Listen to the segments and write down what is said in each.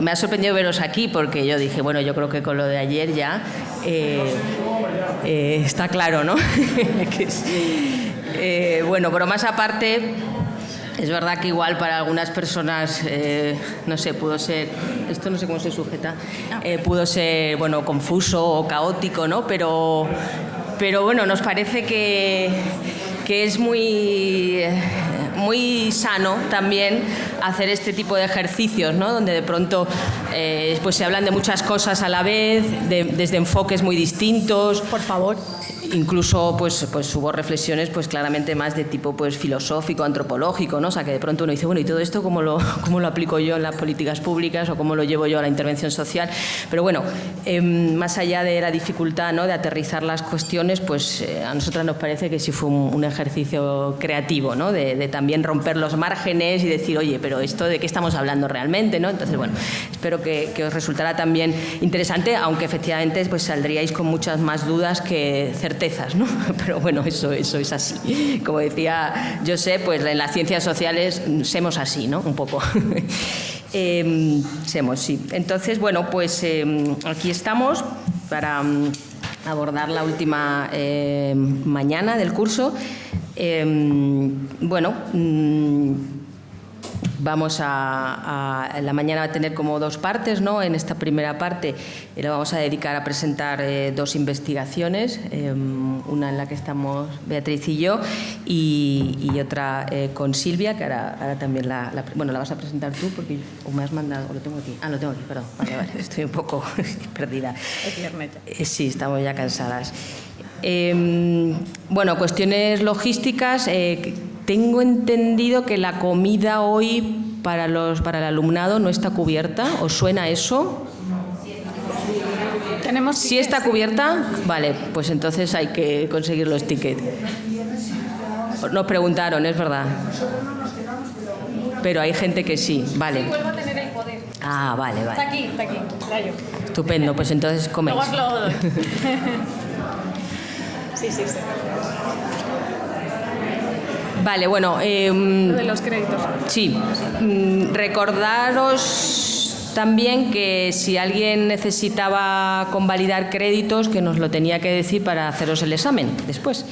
me ha sorprendido veros aquí porque yo dije, bueno, yo creo que con lo de ayer ya está claro, ¿no? Bueno, pero más aparte, es verdad que igual para algunas personas, no sé, pudo ser, esto no sé cómo se sujeta, pudo ser, bueno, confuso o caótico, ¿no? Pero bueno, nos parece que es muy sano también hacer este tipo de ejercicios, ¿no? Donde de pronto pues se hablan de muchas cosas a la vez, desde enfoques muy distintos. Por favor. Incluso pues hubo reflexiones pues claramente más de tipo pues filosófico, antropológico, ¿no? O sea, que de pronto uno dice, bueno, ¿y todo esto cómo lo aplico yo en las políticas públicas o cómo lo llevo yo a la intervención social? Pero bueno, más allá de la dificultad, ¿no?, de aterrizar las cuestiones, pues a nosotras nos parece que sí fue un ejercicio creativo, ¿no? De también romper los márgenes y decir, oye, pero esto de qué estamos hablando realmente, ¿no? Entonces, bueno, espero que os resultará también interesante, aunque efectivamente pues saldríais con muchas más dudas que certezas, ¿no? Pero bueno, eso es así. Como decía José, pues en las ciencias sociales somos así, ¿no? Un poco. Somos, sí. Entonces, bueno, pues aquí estamos para abordar la última mañana del curso. Bueno, vamos la mañana va a tener como dos partes, ¿no? En esta primera parte la vamos a dedicar a presentar dos investigaciones, una en la que estamos Beatriz y yo y otra con Silvia, que ahora también la vas a presentar tú porque o me has mandado, o lo tengo aquí. Lo tengo aquí, perdón. Vale, estoy un poco perdida. Es viernes ya. Sí, estamos ya cansadas. Bueno, cuestiones logísticas. Tengo entendido que la comida hoy para el alumnado no está cubierta. ¿Os suena eso? ¿Tenemos ¿Sí está cubierta? Vale, pues entonces hay que conseguir los tickets. Nos preguntaron, es verdad. Pero hay gente que sí, vale. Sí, vuelvo a tener el poder. Ah, vale. Está aquí, rayo. Estupendo, pues entonces coméis. Luego os lo doy. Sí. Vale, bueno. Lo de los créditos. Sí. Recordaros también que si alguien necesitaba convalidar créditos, que nos lo tenía que decir para haceros el examen después.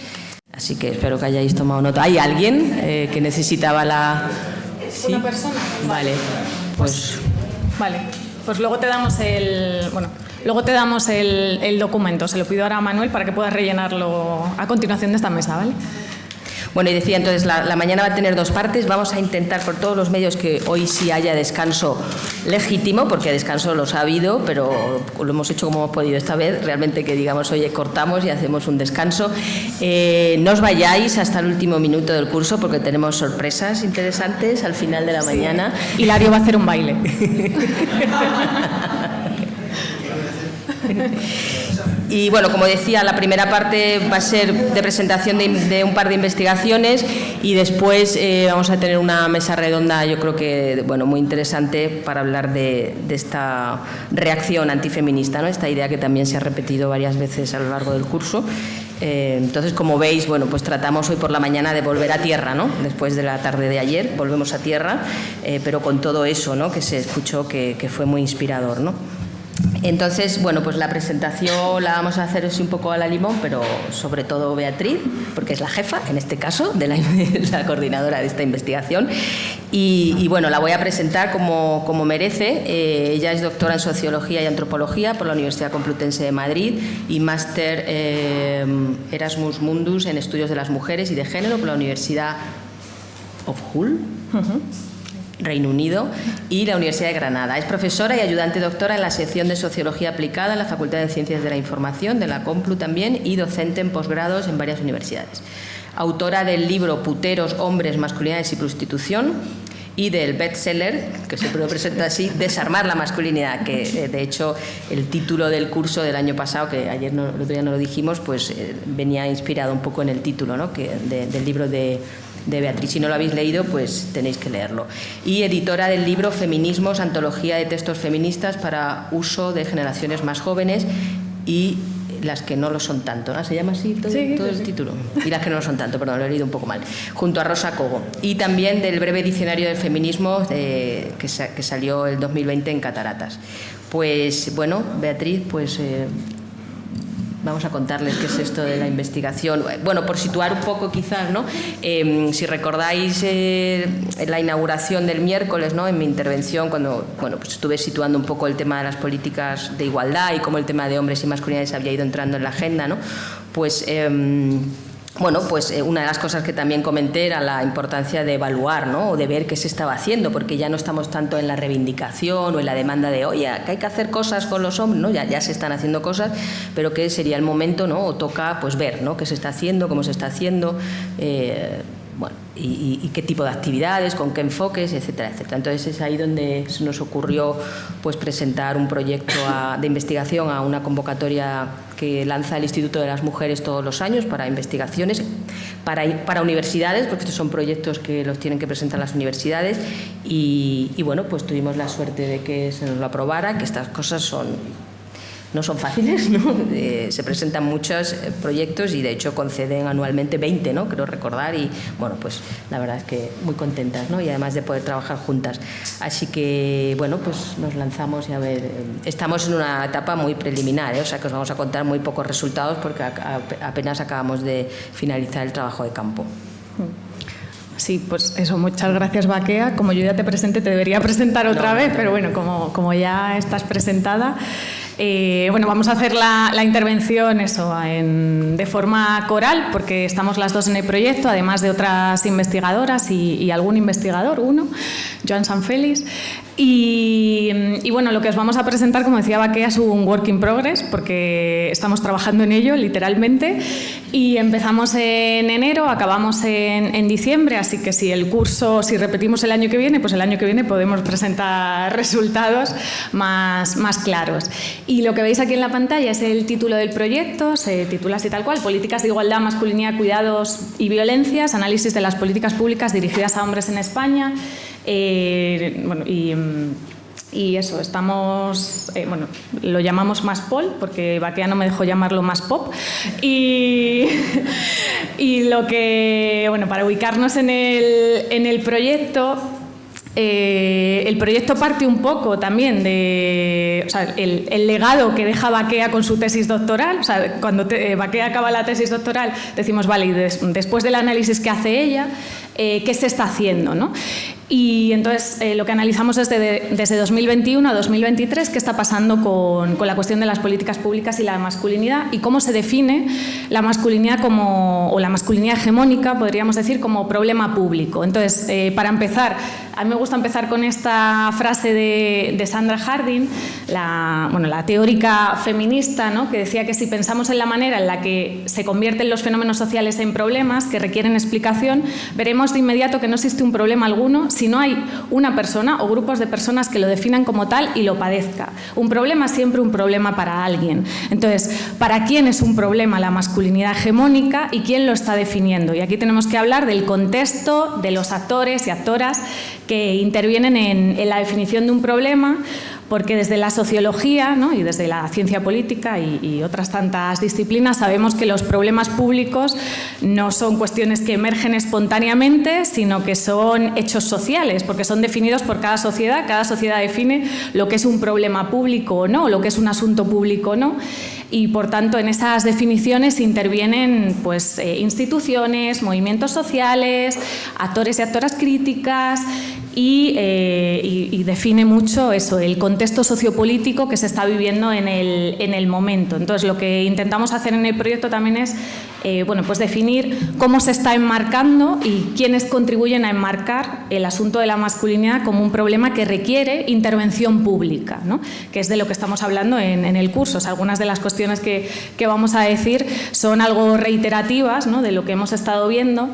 Así que espero que hayáis tomado nota. ¿Hay alguien que necesitaba la...? ¿Sí? ¿Una persona? Vale, pues... Vale, pues luego te damos el documento. Se lo pido ahora a Manuel para que puedas rellenarlo a continuación de esta mesa, ¿vale? Bueno, y decía entonces, la mañana va a tener dos partes. Vamos a intentar por todos los medios que hoy sí haya descanso legítimo, porque descanso los ha habido, pero lo hemos hecho como hemos podido esta vez. Realmente que digamos, oye, cortamos y hacemos un descanso. No os vayáis hasta el último minuto del curso, porque tenemos sorpresas interesantes al final de la mañana. Hilario va a hacer un baile. Y bueno, como decía, la primera parte va a ser de presentación de un par de investigaciones y después vamos a tener una mesa redonda, yo creo que muy interesante para hablar de esta reacción antifeminista, ¿no? Esta idea que también se ha repetido varias veces a lo largo del curso. Entonces, como veis, pues tratamos hoy por la mañana de volver a tierra, ¿no? Después de la tarde de ayer volvemos a tierra, pero con todo eso, ¿no?, que se escuchó que fue muy inspirador, ¿no? Entonces, pues la presentación la vamos a hacer así un poco a la limón, pero sobre todo Beatriz, porque es la jefa, en este caso, de la coordinadora de esta investigación. Y la voy a presentar como merece. Ella es doctora en Sociología y Antropología por la Universidad Complutense de Madrid y máster Erasmus Mundus en Estudios de las Mujeres y de Género por la Universidad of Hull. Reino Unido, y la Universidad de Granada. Es profesora y ayudante doctora en la sección de Sociología Aplicada en la Facultad de Ciencias de la Información de la Complu también, y docente en posgrados en varias universidades. Autora del libro Puteros, Hombres, Masculinidades y Prostitución, y del bestseller, que siempre lo presento así, Desarmar la masculinidad, que de hecho el título del curso del año pasado, que ayer el otro día no lo dijimos, pues venía inspirado un poco en el título, ¿no?, del libro de Beatriz. Si no lo habéis leído, pues tenéis que leerlo. Y editora del libro Feminismos, antología de textos feministas para uso de generaciones más jóvenes, y las que no lo son tanto, ¿no? ¿Se llama así todo, sí, todo el título? Y las que no lo son tanto, perdón, lo he leído un poco mal, junto a Rosa Cogo. Y también del breve diccionario del feminismo que salió el 2020 en Cataratas. Pues bueno, Beatriz, pues vamos a contarles qué es esto de la investigación. Bueno, por situar un poco quizás, ¿no? Si recordáis la inauguración del miércoles, ¿no? En mi intervención, cuando pues estuve situando un poco el tema de las políticas de igualdad y cómo el tema de hombres y masculinidades había ido entrando en la agenda, ¿no? Pues una de las cosas que también comenté era la importancia de evaluar, ¿no? O de ver qué se estaba haciendo, porque ya no estamos tanto en la reivindicación o en la demanda de, oye, que hay que hacer cosas con los hombres, ¿no? Ya se están haciendo cosas, pero que sería el momento, ¿no? O toca pues ver, ¿no? Qué se está haciendo, cómo se está haciendo, y qué tipo de actividades, con qué enfoques, etcétera, etcétera. Entonces es ahí donde se nos ocurrió pues presentar un proyecto de investigación a una convocatoria que lanza el Instituto de las Mujeres todos los años para investigaciones, para universidades, porque estos son proyectos que los tienen que presentar las universidades, y bueno, pues tuvimos la suerte de que se nos lo aprobara, que estas cosas no son fáciles, ¿no? Se presentan muchos proyectos y de hecho conceden anualmente 20, ¿no? Creo recordar, y bueno, pues la verdad es que muy contentas, ¿no? Y además de poder trabajar juntas. Así que bueno, pues nos lanzamos y a ver, estamos en una etapa muy preliminar, o sea que os vamos a contar muy pocos resultados porque apenas acabamos de finalizar el trabajo de campo. Sí, pues eso, muchas gracias, Baquea. Como yo ya te presenté, te debería presentar otra vez, pero bueno, como ya estás presentada, vamos a hacer la intervención de forma coral, porque estamos las dos en el proyecto, además de otras investigadoras y algún investigador, uno, Joan Sanfélix. Y bueno, lo que os vamos a presentar, como decía Baquea, es un work in progress, porque estamos trabajando en ello, literalmente, y empezamos en enero, acabamos en diciembre, así que si repetimos el año que viene, pues el año que viene podemos presentar resultados más claros. Y lo que veis aquí en la pantalla es el título del proyecto, se titula así tal cual: Políticas de igualdad, masculinidad, cuidados y violencias, análisis de las políticas públicas dirigidas a hombres en España. Y eso, estamos, lo llamamos Más Pol, porque Baquea no me dejó llamarlo Más Pop. Y lo que, para ubicarnos en el proyecto, el proyecto parte un poco también de el legado que deja Baquea con su tesis doctoral. O sea, cuando Baquea acaba la tesis doctoral, decimos, vale, y después del análisis que hace ella, ¿qué se está haciendo, ¿no? Y entonces lo que analizamos es desde 2021 a 2023 qué está pasando con la cuestión de las políticas públicas y la masculinidad, y cómo se define la masculinidad o la masculinidad hegemónica, podríamos decir, como problema público. Entonces, para empezar, a mí me gusta empezar con esta frase de Sandra Harding, la teórica feminista, ¿no? Que decía que si pensamos en la manera en la que se convierten los fenómenos sociales en problemas que requieren explicación, veremos de inmediato que no existe un problema alguno si no hay una persona o grupos de personas que lo definan como tal y lo padezca. Un problema es siempre un problema para alguien. Entonces, ¿para quién es un problema la masculinidad hegemónica y quién lo está definiendo? Y aquí tenemos que hablar del contexto, de los actores y actoras que intervienen en la definición de un problema, porque desde la sociología, ¿no? Y desde la ciencia política y otras tantas disciplinas sabemos que los problemas públicos no son cuestiones que emergen espontáneamente, sino que son hechos sociales, porque son definidos por cada sociedad define lo que es un problema público o no, lo que es un asunto público o no. Y, por tanto, en esas definiciones intervienen pues, instituciones, movimientos sociales, actores y actoras críticas, y define mucho eso, el contexto sociopolítico que se está viviendo en el momento. Entonces, lo que intentamos hacer en el proyecto también es pues definir cómo se está enmarcando y quiénes contribuyen a enmarcar el asunto de la masculinidad como un problema que requiere intervención pública, ¿no? Que es de lo que estamos hablando en el curso. O sea, algunas de las cuestiones que vamos a decir son algo reiterativas, ¿no? De lo que hemos estado viendo.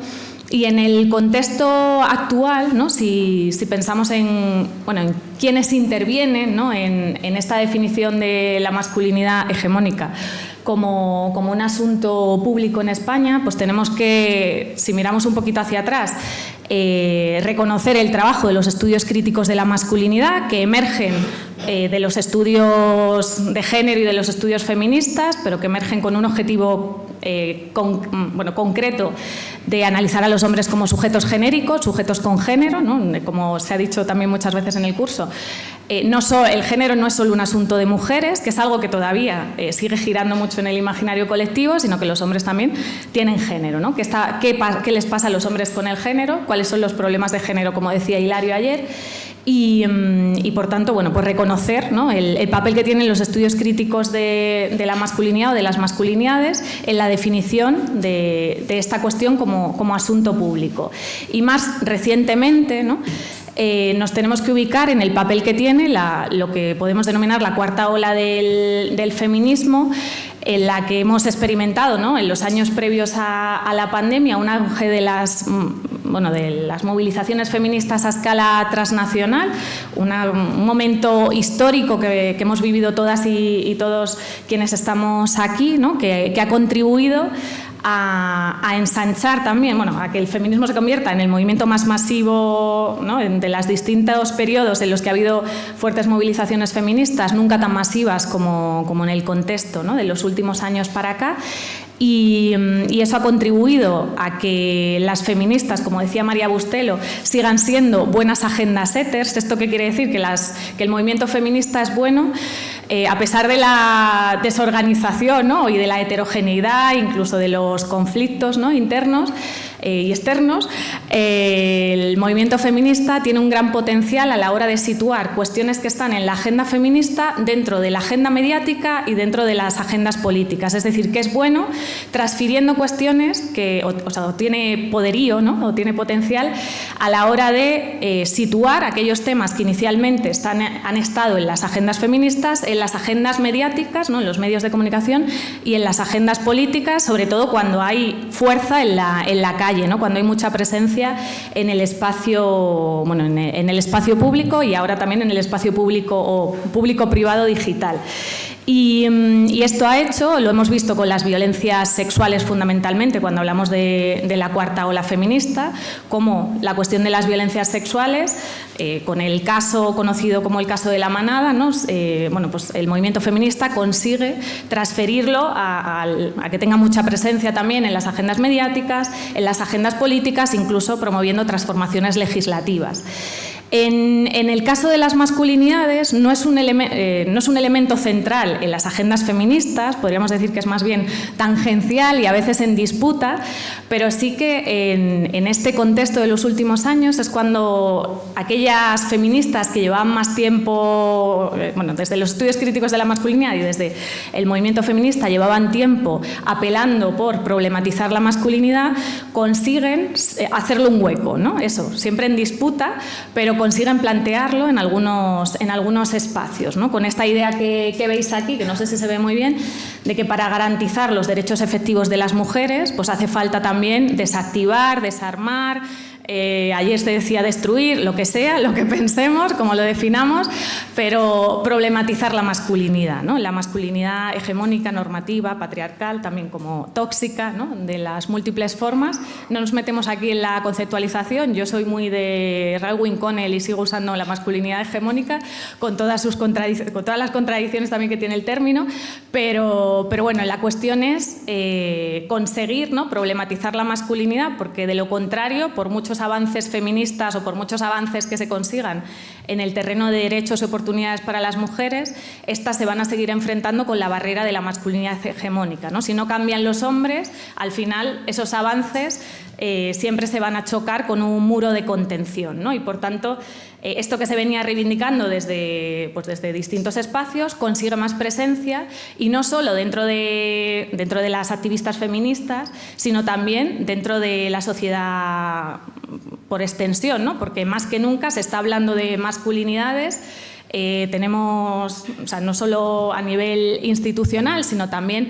Y en el contexto actual, ¿no? Si pensamos en quiénes intervienen, ¿no? en esta definición de la masculinidad hegemónica como un asunto público en España, pues tenemos que, si miramos un poquito hacia atrás, reconocer el trabajo de los estudios críticos de la masculinidad que emergen de los estudios de género y de los estudios feministas, pero que emergen con un objetivo concreto de analizar a los hombres como sujetos genéricos, sujetos con género, ¿no? Como se ha dicho también muchas veces en el curso. El género no es solo un asunto de mujeres, que es algo que todavía sigue girando mucho en el imaginario colectivo, sino que los hombres también tienen género, ¿no? ¿Qué les pasa a los hombres con el género? ¿Cuáles son los problemas de género, como decía Hilario ayer? Y por tanto, bueno, pues reconocer, ¿no?, el papel que tienen los estudios críticos de la masculinidad o de las masculinidades en la definición de esta cuestión como asunto público. Y más recientemente, ¿no?, nos tenemos que ubicar en el papel que tiene lo que podemos denominar la cuarta ola del feminismo, en la que hemos experimentado, ¿no?, en los años previos a la pandemia un auge de las movilizaciones feministas a escala transnacional, un momento histórico que hemos vivido todas y todos quienes estamos aquí, ¿no?, que ha contribuido a ensanchar también, a que el feminismo se convierta en el movimiento más masivo, ¿no?, de los distintos periodos en los que ha habido fuertes movilizaciones feministas, nunca tan masivas como en el contexto, ¿no?, de los últimos años para acá. Y eso ha contribuido a que las feministas, como decía María Bustelo, sigan siendo buenas agenda setters. ¿Esto qué quiere decir? Que el movimiento feminista es bueno a pesar de la desorganización, ¿no?, y de la heterogeneidad, incluso de los conflictos, ¿no?, internos y externos. El movimiento feminista tiene un gran potencial a la hora de situar cuestiones que están en la agenda feminista dentro de la agenda mediática y dentro de las agendas políticas. Es decir, que es bueno transfiriendo cuestiones que o tiene poderío, ¿no?, o tiene potencial a la hora de situar aquellos temas que inicialmente han estado en las agendas feministas, en las agendas mediáticas, ¿no?, en los medios de comunicación y en las agendas políticas, sobre todo cuando hay fuerza en la calle, ¿no?, cuando hay mucha presencia en el espacio, en el espacio público y ahora también en el espacio público o público-privado digital. Y esto ha hecho, lo hemos visto con las violencias sexuales fundamentalmente cuando hablamos de la cuarta ola feminista, como la cuestión de las violencias sexuales, con el caso conocido como el caso de La Manada, ¿no?, pues el movimiento feminista consigue transferirlo a que tenga mucha presencia también en las agendas mediáticas, en las agendas políticas, incluso promoviendo transformaciones legislativas. En el caso de las masculinidades no es un elemento central en las agendas feministas, podríamos decir que es más bien tangencial y a veces en disputa, pero sí que en este contexto de los últimos años es cuando aquellas feministas que llevaban más tiempo, desde los estudios críticos de la masculinidad y desde el movimiento feminista llevaban tiempo apelando por problematizar la masculinidad, consiguen hacerle un hueco, ¿no? Eso, siempre en disputa, pero consiguen plantearlo en algunos espacios, ¿no?, con esta idea que veis aquí, que no sé si se ve muy bien, de que para garantizar los derechos efectivos de las mujeres, pues hace falta también desactivar, desarmar, ayer se decía destruir, lo que sea, lo que pensemos, como lo definamos, pero problematizar la masculinidad, ¿no?, la masculinidad hegemónica, normativa, patriarcal, también como tóxica, ¿no?, de las múltiples formas. No nos metemos aquí en la conceptualización, yo soy muy de Raoul Winconnell y sigo usando la masculinidad hegemónica con todas las contradicciones también que tiene el término, pero bueno, la cuestión es conseguir, ¿no?, problematizar la masculinidad, porque de lo contrario, por muchos avances feministas o por muchos avances que se consigan en el terreno de derechos y oportunidades para las mujeres, estas se van a seguir enfrentando con la barrera de la masculinidad hegemónica, ¿no? Si no cambian los hombres, al final esos avances siempre se van a chocar con un muro de contención, ¿no? Y por tanto, esto que se venía reivindicando desde distintos espacios consigue más presencia, y no solo dentro de las activistas feministas, sino también dentro de la sociedad por extensión, ¿no? Porque más que nunca se está hablando de masculinidades. Tenemos, no solo a nivel institucional, sino también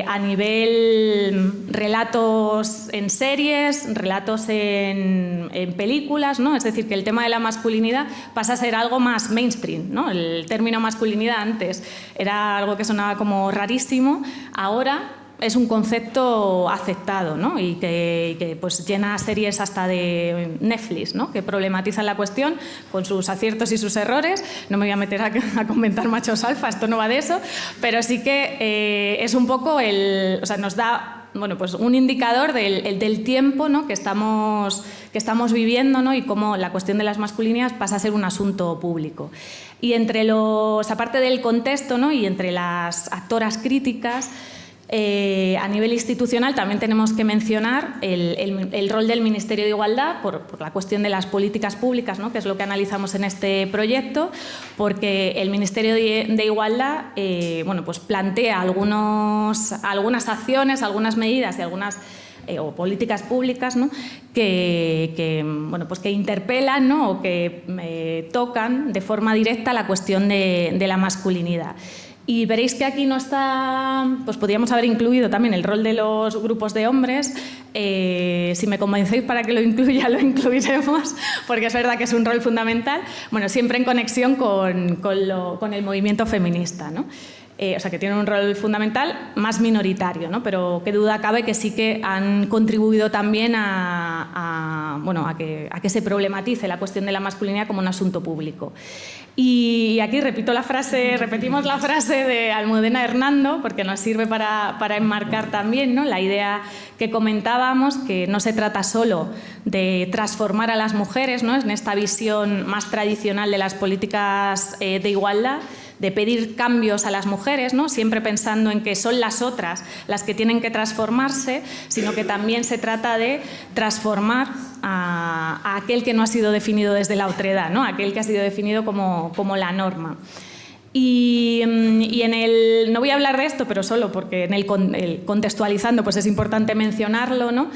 a nivel relatos en series, relatos en películas, ¿no? Es decir, que el tema de la masculinidad pasa a ser algo más mainstream, ¿no? El término masculinidad antes era algo que sonaba como rarísimo, ahora es un concepto aceptado, ¿no? y que pues llena series hasta de Netflix, ¿no? Que problematizan la cuestión con sus aciertos y sus errores. No me voy a meter a comentar machos alfa, esto no va de eso, pero sí que es un poco o sea, nos da pues un indicador del tiempo, ¿no? que estamos viviendo, ¿no? Y cómo la cuestión de las masculinidades pasa a ser un asunto público. Y aparte del contexto, ¿no? Y entre las actoras críticas, a nivel institucional también tenemos que mencionar el rol del Ministerio de Igualdad por la cuestión de las políticas públicas, ¿no? Que es lo que analizamos en este proyecto, porque el Ministerio de Igualdad pues plantea algunas acciones, algunas medidas y algunas o políticas públicas, ¿no? que interpelan, ¿no? O que tocan de forma directa la cuestión de la masculinidad. Y veréis que aquí no está, pues podríamos haber incluido también el rol de los grupos de hombres. Si me convencéis para que lo incluya, lo incluiremos, porque es verdad que es un rol fundamental, siempre en conexión con el movimiento feminista, ¿no? O sea, que tienen un rol fundamental más minoritario, ¿no? Pero qué duda cabe que sí que han contribuido también a que se problematice la cuestión de la masculinidad como un asunto público. Y aquí repetimos la frase de Almudena Hernando, porque nos sirve para enmarcar también, ¿no? La idea que comentábamos, que no se trata solo de transformar a las mujeres, ¿no? En esta visión más tradicional de las políticas de igualdad, de pedir cambios a las mujeres, ¿no? Siempre pensando en que son las otras las que tienen que transformarse, sino que también se trata de transformar a aquel que no ha sido definido desde la otredad, ¿no? Aquel que ha sido definido como la norma. Y no voy a hablar de esto, pero solo porque contextualizando pues es importante mencionarlo, ¿no?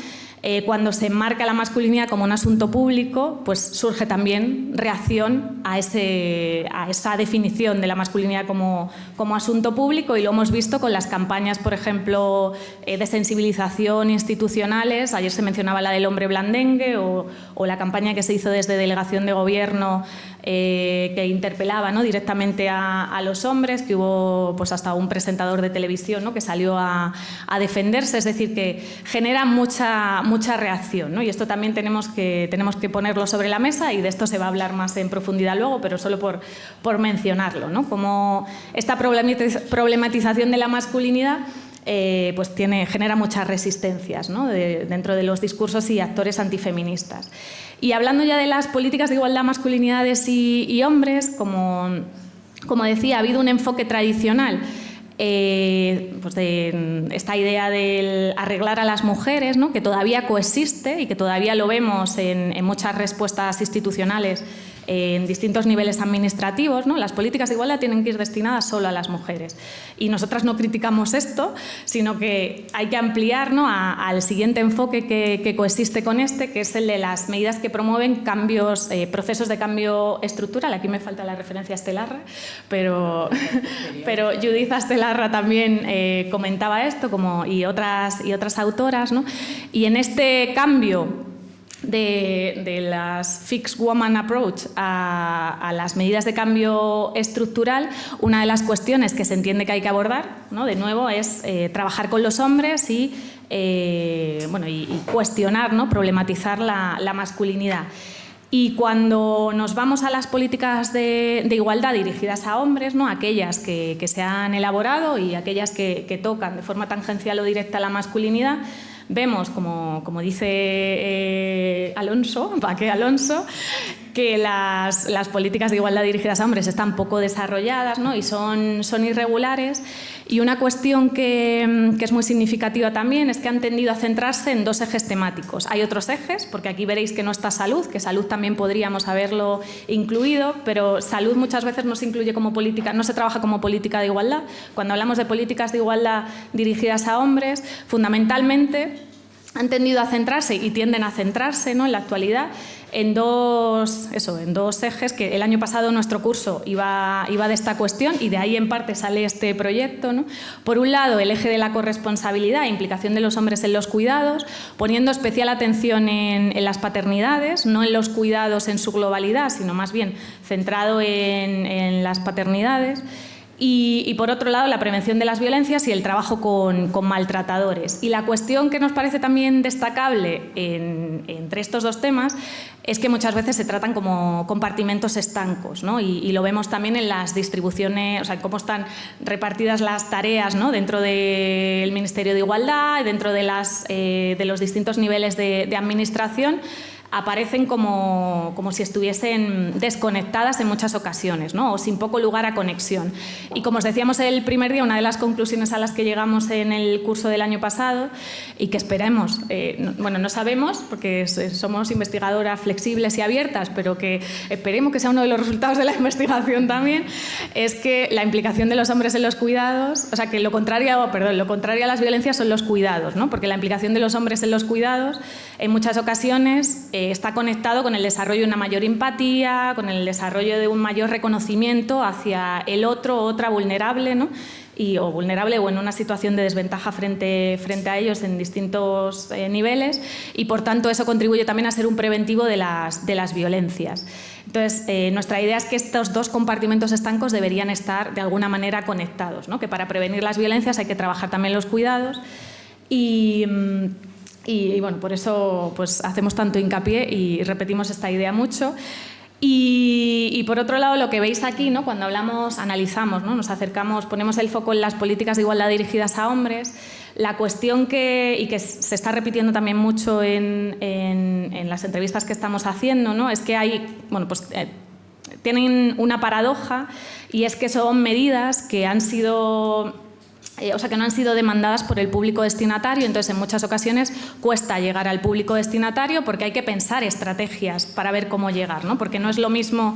Cuando se enmarca la masculinidad como un asunto público, pues surge también reacción a esa definición de la masculinidad como asunto público, y lo hemos visto con las campañas, por ejemplo, de sensibilización institucionales. Ayer se mencionaba la del hombre blandengue o la campaña que se hizo desde Delegación de Gobierno que interpelaba, ¿no? directamente a los hombres, que hubo pues hasta un presentador de televisión, ¿no? que salió a defenderse. Es decir, que genera mucha reacción, ¿no? Y esto también tenemos que ponerlo sobre la mesa, y de esto se va a hablar más en profundidad luego, pero solo por mencionarlo, ¿no? Como esta problematización de la masculinidad pues genera muchas resistencias, ¿no? Dentro de los discursos y actores antifeministas. Y hablando ya de las políticas de igualdad, masculinidades y hombres, como decía, ha habido un enfoque tradicional pues de esta idea del arreglar a las mujeres, ¿no? Que todavía coexiste y que todavía lo vemos en muchas respuestas institucionales en distintos niveles administrativos, ¿no? Las políticas de igualdad tienen que ir destinadas solo a las mujeres. Y nosotras no criticamos esto, sino que hay que ampliar, ¿no? al siguiente enfoque que coexiste con este, que es el de las medidas que promueven cambios, procesos de cambio estructural. Aquí me falta la referencia a Estelarra, pero Judith Estelarra también comentaba esto, y otras autoras, ¿no? Y en este cambio de las Fixed Woman Approach a las medidas de cambio estructural, una de las cuestiones que se entiende que hay que abordar, ¿no? De nuevo, es trabajar con los hombres y cuestionar, ¿no? Problematizar la masculinidad. Y cuando nos vamos a las políticas de igualdad dirigidas a hombres, ¿no? Aquellas que se han elaborado y aquellas que tocan de forma tangencial o directa la masculinidad, vemos, como dice Paque Alonso, que las políticas de igualdad dirigidas a hombres están poco desarrolladas, ¿no? Y son irregulares. Y una cuestión que es muy significativa también es que han tendido a centrarse en dos ejes temáticos. Hay otros ejes, porque aquí veréis que no está salud, que salud también podríamos haberlo incluido, pero salud muchas veces no se incluye como política, no se trabaja como política de igualdad. Cuando hablamos de políticas de igualdad dirigidas a hombres, fundamentalmente han tendido a centrarse y tienden a centrarse, ¿no? En la actualidad en dos ejes, que el año pasado nuestro curso iba de esta cuestión, y de ahí en parte sale este proyecto, ¿no? Por un lado, el eje de la corresponsabilidad e implicación de los hombres en los cuidados, poniendo especial atención en las paternidades, no en los cuidados en su globalidad, sino más bien centrado en las paternidades. Y por otro lado, la prevención de las violencias y el trabajo con maltratadores. Y la cuestión que nos parece también destacable entre estos dos temas es que muchas veces se tratan como compartimentos estancos, ¿no? Y lo vemos también en las distribuciones, o sea, cómo están repartidas las tareas, ¿no? Dentro del Ministerio de Igualdad, dentro de los distintos niveles de administración, aparecen como si estuviesen desconectadas en muchas ocasiones, ¿no? O sin poco lugar a conexión. Y como os decíamos el primer día, una de las conclusiones a las que llegamos en el curso del año pasado y que esperemos, no sabemos, porque somos investigadoras flexibles y abiertas, pero que esperemos que sea uno de los resultados de la investigación también, es que la implicación de los hombres en los cuidados, o sea, que lo contrario a las violencias son los cuidados, ¿no? Porque la implicación de los hombres en los cuidados, en muchas ocasiones, está conectado con el desarrollo de una mayor empatía, con el desarrollo de un mayor reconocimiento hacia el otro o otra vulnerable, ¿no? O vulnerable o en una situación de desventaja frente a ellos en distintos niveles, y por tanto eso contribuye también a ser un preventivo de las violencias. Entonces, nuestra idea es que estos dos compartimentos estancos deberían estar de alguna manera conectados, ¿no? Que para prevenir las violencias hay que trabajar también los cuidados y bueno, por eso pues, hacemos tanto hincapié y repetimos esta idea mucho. Y por otro lado, lo que veis aquí, ¿no? Cuando analizamos, ¿no? Nos acercamos, ponemos el foco en las políticas de igualdad dirigidas a hombres, la cuestión que se está repitiendo también mucho en las entrevistas que estamos haciendo, ¿no? Es que tienen una paradoja, y es que son medidas que han sido... que no han sido demandadas por el público destinatario, entonces en muchas ocasiones cuesta llegar al público destinatario porque hay que pensar estrategias para ver cómo llegar, ¿no? Porque no es lo mismo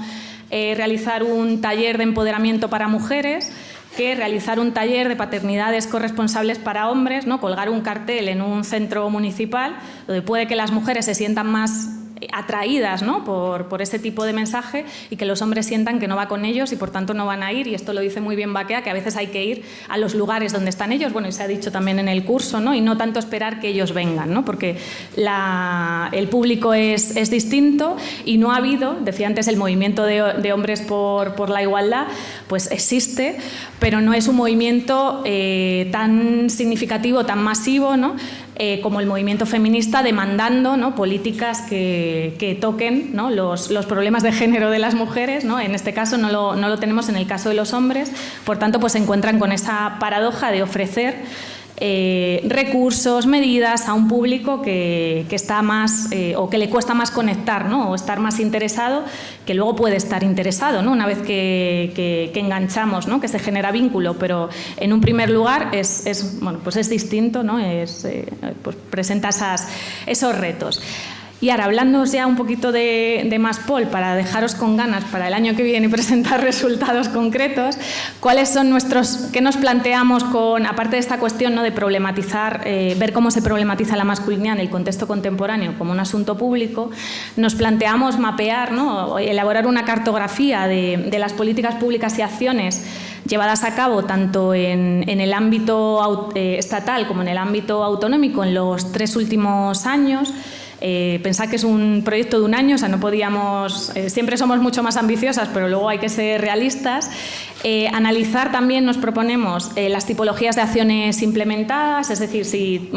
realizar un taller de empoderamiento para mujeres que realizar un taller de paternidades corresponsables para hombres, ¿no? Colgar un cartel en un centro municipal donde puede que las mujeres se sientan más atraídas, ¿no? por ese tipo de mensaje, y que los hombres sientan que no va con ellos y por tanto no van a ir, y esto lo dice muy bien Baquea, que a veces hay que ir a los lugares donde están ellos, bueno, y se ha dicho también en el curso, ¿no? Y no tanto esperar que ellos vengan, ¿no? Porque el público es distinto, y no ha habido, decía antes, el movimiento de hombres por la igualdad, pues existe, pero no es un movimiento tan significativo, tan masivo, ¿no? Como el movimiento feminista, demandando, ¿no? Políticas que toquen, ¿no? los problemas de género de las mujeres, ¿no? En este caso no lo tenemos en el caso de los hombres, por tanto pues se encuentran con esa paradoja de ofrecer recursos, medidas a un público que está más o que le cuesta más conectar, ¿no? O estar más interesado, que luego puede estar interesado, ¿no? Una vez que enganchamos, ¿no? Que se genera vínculo, pero en un primer lugar es distinto, ¿no? Pues presenta esos retos. Y ahora, hablando ya un poquito de MASPOL, para dejaros con ganas para el año que viene y presentar resultados concretos, ¿cuáles son qué nos planteamos aparte de esta cuestión, ¿no? De problematizar, ver cómo se problematiza la masculinidad en el contexto contemporáneo como un asunto público? Nos planteamos mapear, ¿no? Elaborar una cartografía de las políticas públicas y acciones llevadas a cabo tanto en el ámbito estatal como en el ámbito autonómico en los 3 últimos años. Pensad que es un proyecto de un año, o sea, no podíamos, siempre somos mucho más ambiciosas, pero luego hay que ser realistas. Analizar también, nos proponemos las tipologías de acciones implementadas, es decir, si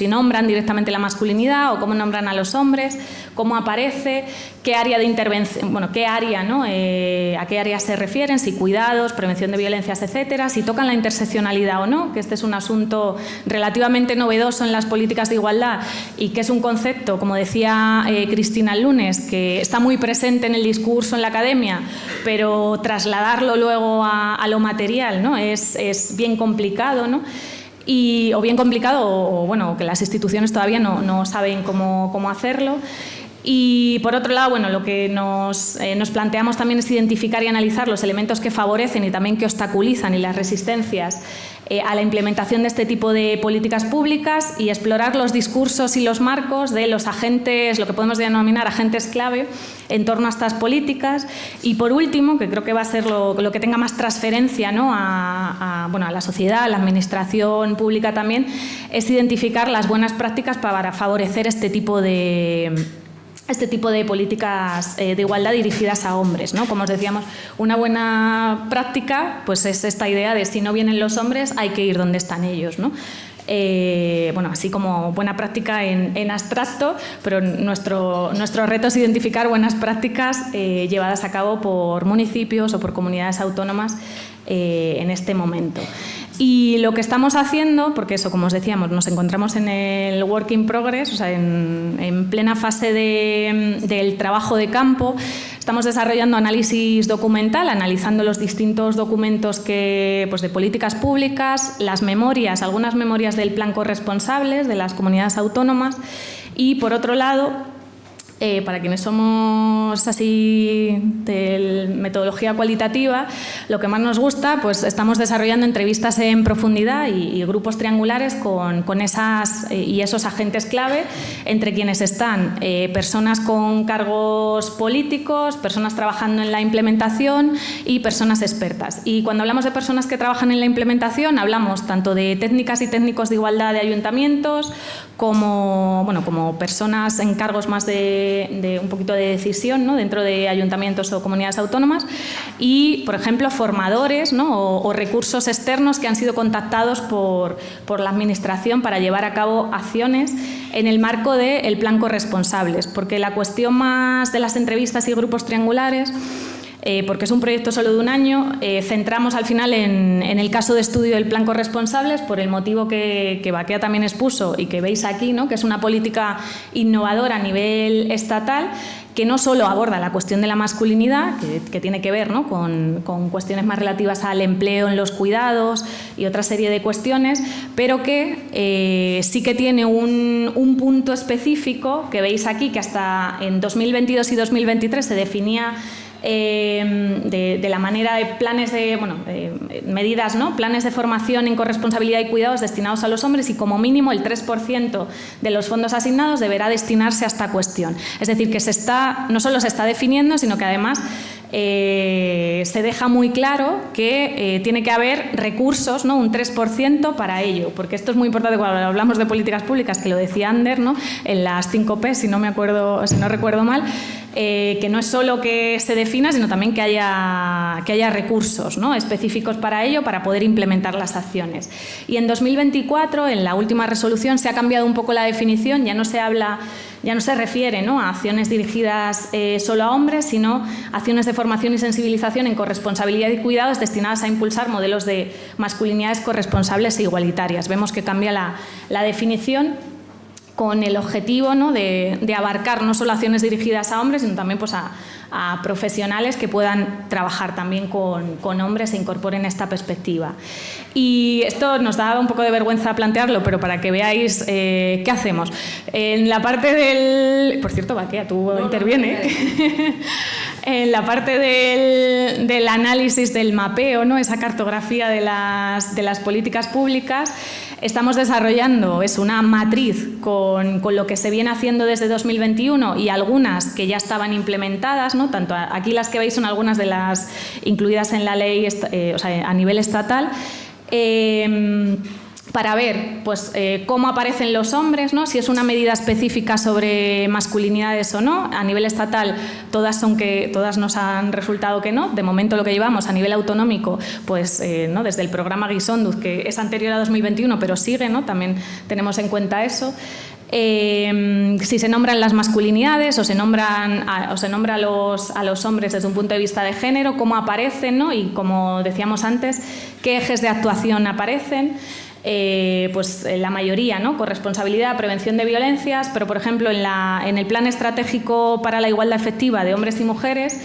nombran directamente la masculinidad o cómo nombran a los hombres, cómo aparece, qué área de intervención, a qué área se refieren, si cuidados, prevención de violencias, etcétera, si tocan la interseccionalidad o no, que este es un asunto relativamente novedoso en las políticas de igualdad y que es un concepto, como decía Cristina el lunes, que está muy presente en el discurso en la academia, pero trasladarlo luego a lo material, ¿no? es bien complicado, ¿no? O bien complicado o que las instituciones todavía no saben cómo hacerlo. Y por otro lado, lo que nos planteamos también es identificar y analizar los elementos que favorecen y también que obstaculizan y las resistencias a la implementación de este tipo de políticas públicas y explorar los discursos y los marcos de los agentes, lo que podemos denominar agentes clave en torno a estas políticas. Y por último, que creo que va a ser lo que tenga más transferencia, ¿no? a la sociedad, a la administración pública también, es identificar las buenas prácticas para favorecer este tipo de este tipo de políticas de igualdad dirigidas a hombres, ¿no? Como os decíamos, una buena práctica pues es esta idea de si no vienen los hombres hay que ir donde están ellos, ¿no? Bueno, así como buena práctica en abstracto, pero nuestro reto es identificar buenas prácticas llevadas a cabo por municipios o por comunidades autónomas en este momento. Y lo que estamos haciendo, porque eso, como os decíamos, nos encontramos en el work in progress, o sea, en plena fase del trabajo de campo, estamos desarrollando análisis documental, analizando los distintos documentos pues de políticas públicas, las memorias, algunas memorias del plan corresponsables de las comunidades autónomas y, por otro lado, para quienes somos así de metodología cualitativa, lo que más nos gusta, pues estamos desarrollando entrevistas en profundidad y grupos triangulares con esas y esos agentes clave, entre quienes están personas con cargos políticos, personas trabajando en la implementación y personas expertas. Y cuando hablamos de personas que trabajan en la implementación, hablamos tanto de técnicas y técnicos de igualdad de ayuntamientos, como personas en cargos más de un poquito de decisión, ¿no? Dentro de ayuntamientos o comunidades autónomas y, por ejemplo, formadores, ¿no? o recursos externos que han sido contactados por la Administración para llevar a cabo acciones en el marco del plan corresponsables, porque la cuestión más de las entrevistas y grupos triangulares, porque es un proyecto solo de un año, centramos al final en el caso de estudio del plan corresponsables por el motivo que Baquea también expuso y que veis aquí, ¿no? Que es una política innovadora a nivel estatal que no solo aborda la cuestión de la masculinidad, que tiene que ver, ¿no? con cuestiones más relativas al empleo en los cuidados y otra serie de cuestiones, pero que sí que tiene un punto específico que veis aquí, que hasta en 2022 y 2023 se definía de la manera de planes de medidas, ¿no? Planes de formación en corresponsabilidad y cuidados destinados a los hombres y como mínimo el 3% de los fondos asignados deberá destinarse a esta cuestión. Es decir, que no solo se está definiendo, sino que además se deja muy claro que tiene que haber recursos, ¿no? Un 3% para ello, porque esto es muy importante cuando hablamos de políticas públicas, que lo decía Ander, ¿no? En las 5P, si no recuerdo mal, que no es solo que se defina, sino también que haya recursos, ¿no? Específicos para ello, para poder implementar las acciones. Y en 2024, en la última resolución, se ha cambiado un poco la definición, ya no se refiere, ¿no? A acciones dirigidas solo a hombres, sino acciones de formación y sensibilización en corresponsabilidad y cuidados destinadas a impulsar modelos de masculinidades corresponsables e igualitarias. Vemos que cambia la definición con el objetivo, ¿no? de abarcar no solo acciones dirigidas a hombres, sino también pues, a profesionales que puedan trabajar también con hombres e incorporen esta perspectiva. Y esto nos da un poco de vergüenza plantearlo, pero para que veáis qué hacemos. En la parte del... Por cierto, Baquea, tú interviene. En la parte del análisis del mapeo, ¿no? Esa cartografía de las políticas públicas, estamos desarrollando una matriz con lo que se viene haciendo desde 2021 y algunas que ya estaban implementadas, ¿no? Tanto aquí las que veis son algunas de las incluidas en la ley a nivel estatal, para ver pues, cómo aparecen los hombres, ¿no? Si es una medida específica sobre masculinidades o no. A nivel estatal todas nos han resultado que no. De momento lo que llevamos a nivel autonómico, pues, ¿no? Desde el programa Guisonduz, que es anterior a 2021, pero sigue, ¿no? También tenemos en cuenta eso. Si se nombran las masculinidades o se nombra a los hombres desde un punto de vista de género, cómo aparecen, ¿no? Y como decíamos antes, qué ejes de actuación aparecen. Pues la mayoría, ¿no? Corresponsabilidad, prevención de violencias, pero por ejemplo en el Plan Estratégico para la Igualdad Efectiva de Hombres y Mujeres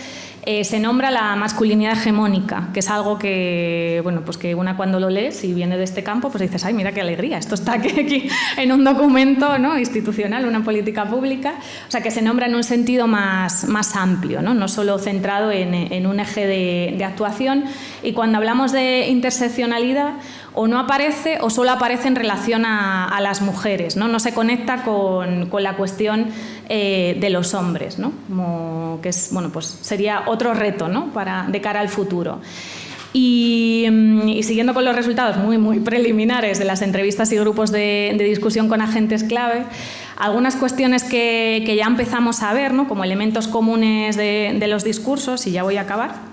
se nombra la masculinidad hegemónica, que es algo que, bueno, pues que una cuando lo lees y viene de este campo, pues dices, ay, mira qué alegría, esto está aquí en un documento, ¿no? Institucional, una política pública, o sea, que se nombra en un sentido más amplio, ¿no? No solo centrado en un eje de actuación. Y cuando hablamos de interseccionalidad, o no aparece o solo aparece en relación a las mujeres, ¿no? No se conecta con la cuestión de los hombres, ¿no? Como que es, bueno, pues sería otro reto, ¿no? De cara al futuro. Y siguiendo con los resultados muy preliminares de las entrevistas y grupos de discusión con agentes clave, algunas cuestiones que ya empezamos a ver, ¿no? Como elementos comunes de los discursos, y ya voy a acabar.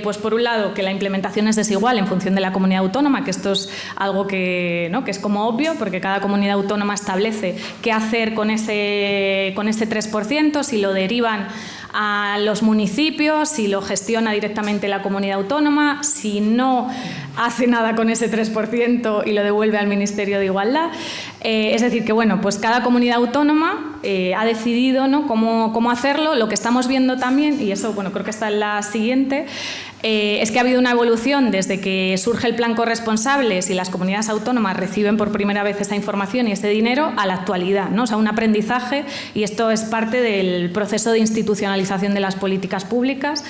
Pues por un lado que la implementación es desigual en función de la comunidad autónoma, que esto es algo que, ¿no? que es como obvio, porque cada comunidad autónoma establece qué hacer con ese 3%, si lo derivan a los municipios, si lo gestiona directamente la comunidad autónoma, si no hace nada con ese 3% y lo devuelve al Ministerio de Igualdad. Es decir, que bueno, pues cada comunidad autónoma ha decidido, ¿no? cómo hacerlo. Lo que estamos viendo también, y eso bueno, creo que está en la siguiente, es que ha habido una evolución desde que surge el plan corresponsables y las comunidades autónomas reciben por primera vez esa información y ese dinero a la actualidad, ¿no? O sea, un aprendizaje, y esto es parte del proceso de institucionalización de las políticas públicas,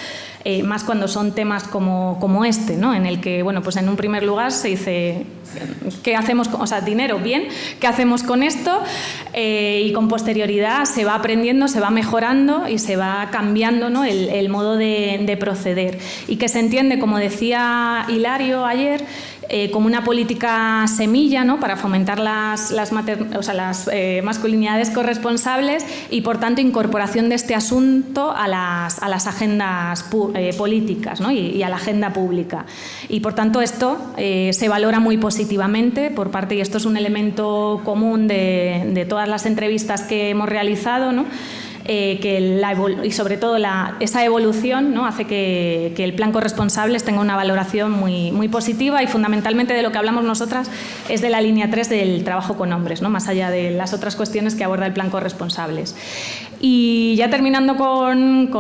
más cuando son temas como este, ¿no? En el que, bueno, pues en un primer lugar se dice ¿qué hacemos? O sea, dinero, bien, ¿qué hacemos con esto? Y con posterioridad se va aprendiendo, se va mejorando y se va cambiando, ¿no? el modo de proceder. Y que se entiende, como decía Hilario ayer, como una política semilla, ¿no? Para fomentar las masculinidades corresponsables y, por tanto, incorporación de este asunto a las agendas políticas, ¿no? y a la agenda pública. Y, por tanto, esto se valora muy positivamente por parte, y esto es un elemento común de todas las entrevistas que hemos realizado, ¿no? Y sobre todo esa evolución, ¿no? hace que el plan corresponsables tenga una valoración muy positiva, y fundamentalmente de lo que hablamos nosotras es de la línea 3 del trabajo con hombres, ¿no? más allá de las otras cuestiones que aborda el plan corresponsables. Y ya terminando con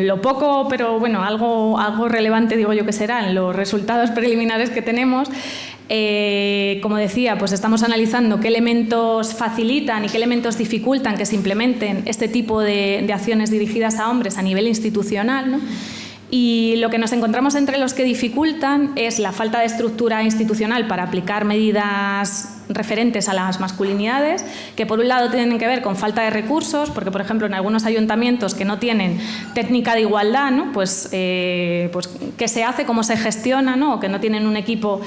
lo poco, pero bueno, algo relevante, digo yo que serán los resultados preliminares que tenemos. Como decía, pues estamos analizando qué elementos facilitan y qué elementos dificultan que se implementen este tipo de acciones dirigidas a hombres a nivel institucional, ¿no? Y lo que nos encontramos entre los que dificultan es la falta de estructura institucional para aplicar medidas referentes a las masculinidades, que por un lado tienen que ver con falta de recursos, porque por ejemplo en algunos ayuntamientos que no tienen técnica de igualdad, ¿no? pues qué se hace, cómo se gestiona, ¿no? O que no tienen un equipo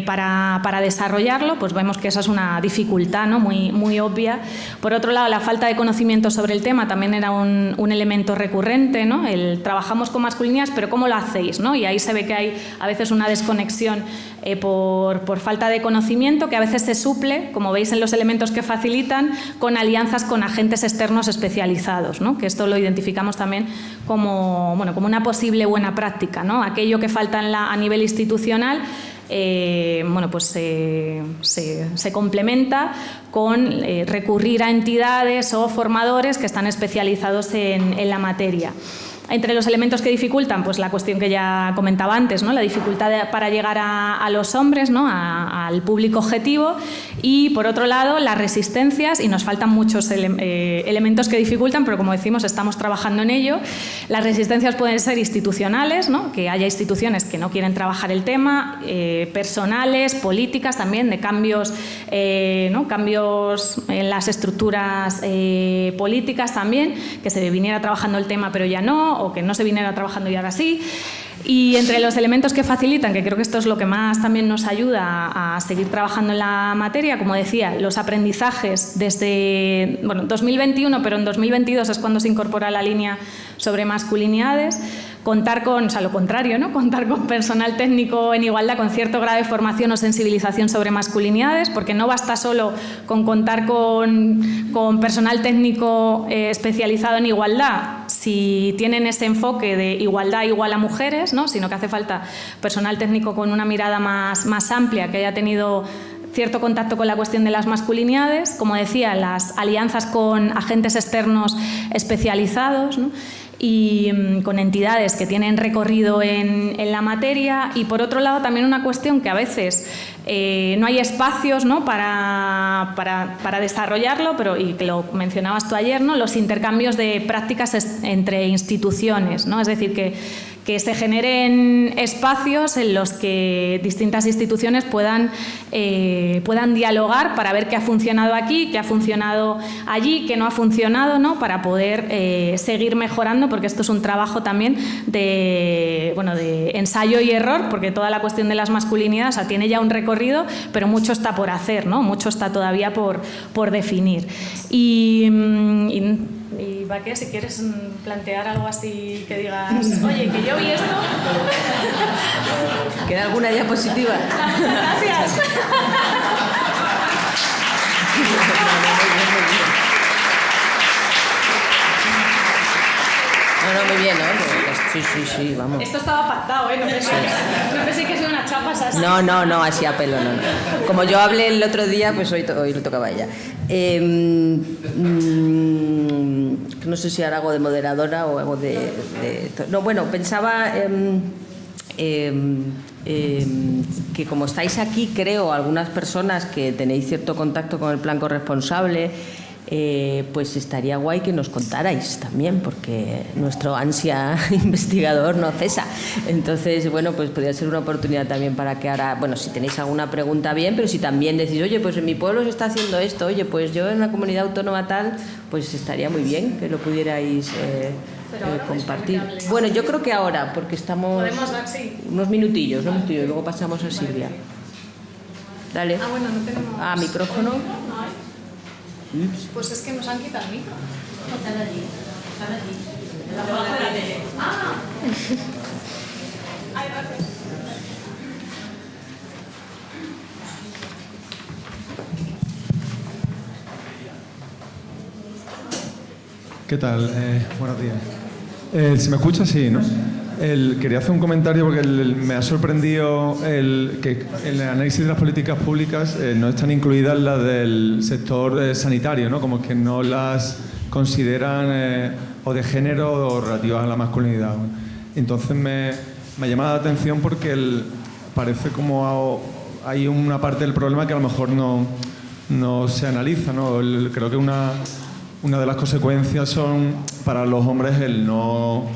para desarrollarlo, pues vemos que esa es una dificultad, ¿no? muy obvia. Por otro lado, la falta de conocimiento sobre el tema también era un elemento recurrente, ¿no? Trabajamos con masculinidades, pero ¿cómo lo hacéis? ¿no? Y ahí se ve que hay a veces una desconexión por falta de conocimiento, que a veces se suple, como veis en los elementos que facilitan, con alianzas con agentes externos especializados, ¿no? Que esto lo identificamos también como una posible buena práctica, ¿no? Aquello que falta a nivel institucional, pues se complementa con recurrir a entidades o formadores que están especializados en la materia. Entre los elementos que dificultan, pues la cuestión que ya comentaba antes, ¿no? La dificultad para llegar a los hombres, ¿no? Al público objetivo, y por otro lado las resistencias, y nos faltan muchos elementos que dificultan, pero como decimos estamos trabajando en ello. Las resistencias pueden ser institucionales, ¿no? Que haya instituciones que no quieren trabajar el tema, personales, políticas también, de cambios en las estructuras políticas también, que se viniera trabajando el tema pero ya no, o que no se viniera trabajando y ahora sí. Y entre los elementos que facilitan, que creo que esto es lo que más también nos ayuda a seguir trabajando en la materia, como decía, los aprendizajes desde 2021, pero en 2022 es cuando se incorpora la línea sobre masculinidades. Contar con, o sea, lo contrario, ¿no? Contar con personal técnico en igualdad con cierto grado de formación o sensibilización sobre masculinidades, porque no basta solo con contar con personal técnico especializado en igualdad si tienen ese enfoque de igualdad igual a mujeres, ¿no? Sino que hace falta personal técnico con una mirada más amplia, que haya tenido cierto contacto con la cuestión de las masculinidades, como decía, las alianzas con agentes externos especializados, ¿no? Y con entidades que tienen recorrido en la materia, y por otro lado también una cuestión que a veces no hay espacios, ¿no? para desarrollarlo, y que lo mencionabas tú ayer, ¿no? Los intercambios de prácticas entre instituciones, ¿no? Es decir, que que se generen espacios en los que distintas instituciones puedan dialogar para ver qué ha funcionado aquí, qué ha funcionado allí, qué no ha funcionado, ¿no? Para poder seguir mejorando, porque esto es un trabajo también de ensayo y error, porque toda la cuestión de las masculinidades, o sea, tiene ya un recorrido, pero mucho está por hacer, ¿no? Mucho está todavía por definir. Y Baquea, si quieres plantear algo así que digas, oye, que yo vi esto. ¿Queda alguna diapositiva? Gracias. No, muy bien, ¿no? Sí, vamos. Esto estaba pactado, ¿eh? No pensé que sea una chapa así. No, así a pelo, no. Como yo hablé el otro día, pues hoy lo tocaba a ella. No sé si ahora hago de moderadora o hago de no, bueno, pensaba que como estáis aquí, creo, algunas personas que tenéis cierto contacto con el plan corresponsable, pues estaría guay que nos contarais también, porque nuestro ansia investigador no cesa. Entonces, bueno, pues podría ser una oportunidad también para que ahora, bueno, si tenéis alguna pregunta bien, pero si también decís, oye, pues en mi pueblo se está haciendo esto, oye, pues yo en la comunidad autónoma tal, pues estaría muy bien que lo pudierais compartir. Bueno, yo creo que ahora, porque estamos unos minutillos, y luego pasamos a Silvia. Dale. Bueno, no tenemos... micrófono. Pues es que nos han quitado el micro. Están allí. Debajo de la tele. Ay, gracias. ¿Qué tal? Buenos días. ¿Se me escucha? Sí, ¿no? Quería hacer un comentario porque me ha sorprendido que en el análisis de las políticas públicas no están incluidas las del sector sanitario, ¿no? Como que no las consideran o de género o relativas a la masculinidad. Entonces me ha llamado la atención porque parece como hay una parte del problema que a lo mejor no se analiza, ¿no? Creo que una de las consecuencias son para los hombres el no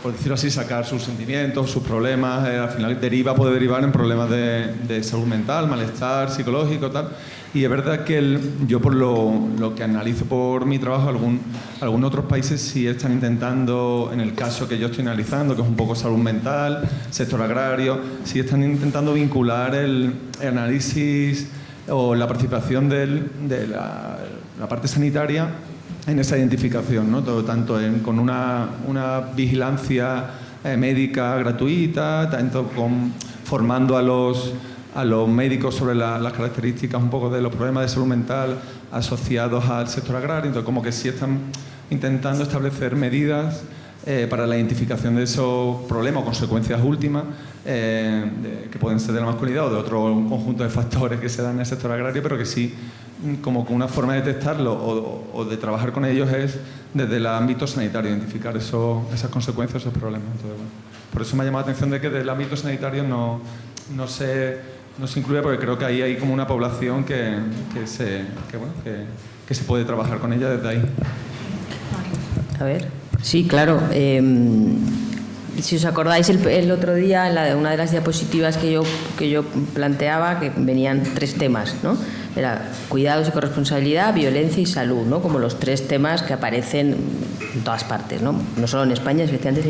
por decirlo así, sacar sus sentimientos, sus problemas, al final puede derivar en problemas de salud mental, malestar psicológico, tal. Y es verdad que yo por lo que analizo por mi trabajo, algunos otros países sí están intentando, en el caso que yo estoy analizando, que es un poco salud mental, sector agrario, sí están intentando vincular el análisis o la participación de la parte sanitaria en esa identificación, ¿no? Tanto con una vigilancia médica gratuita, tanto formando a los médicos sobre las características un poco de los problemas de salud mental asociados al sector agrario. Entonces, como que sí están intentando establecer medidas para la identificación de esos problemas o consecuencias últimas que pueden ser de la masculinidad o de otro conjunto de factores que se dan en el sector agrario, pero que sí, como que una forma de detectarlo o de trabajar con ellos es desde el ámbito sanitario, identificar esas consecuencias, esos problemas. Entonces, bueno, por eso me ha llamado la atención de que desde el ámbito sanitario no se incluye, porque creo que ahí hay como una población que se puede trabajar con ella desde ahí. A ver, sí, claro. Si os acordáis, el otro día, en una de las diapositivas que yo planteaba, que venían 3 temas, ¿no? Era cuidados y corresponsabilidad, violencia y salud, ¿no? Como los 3 temas que aparecen en todas partes, ¿no? No solo en España, efectivamente,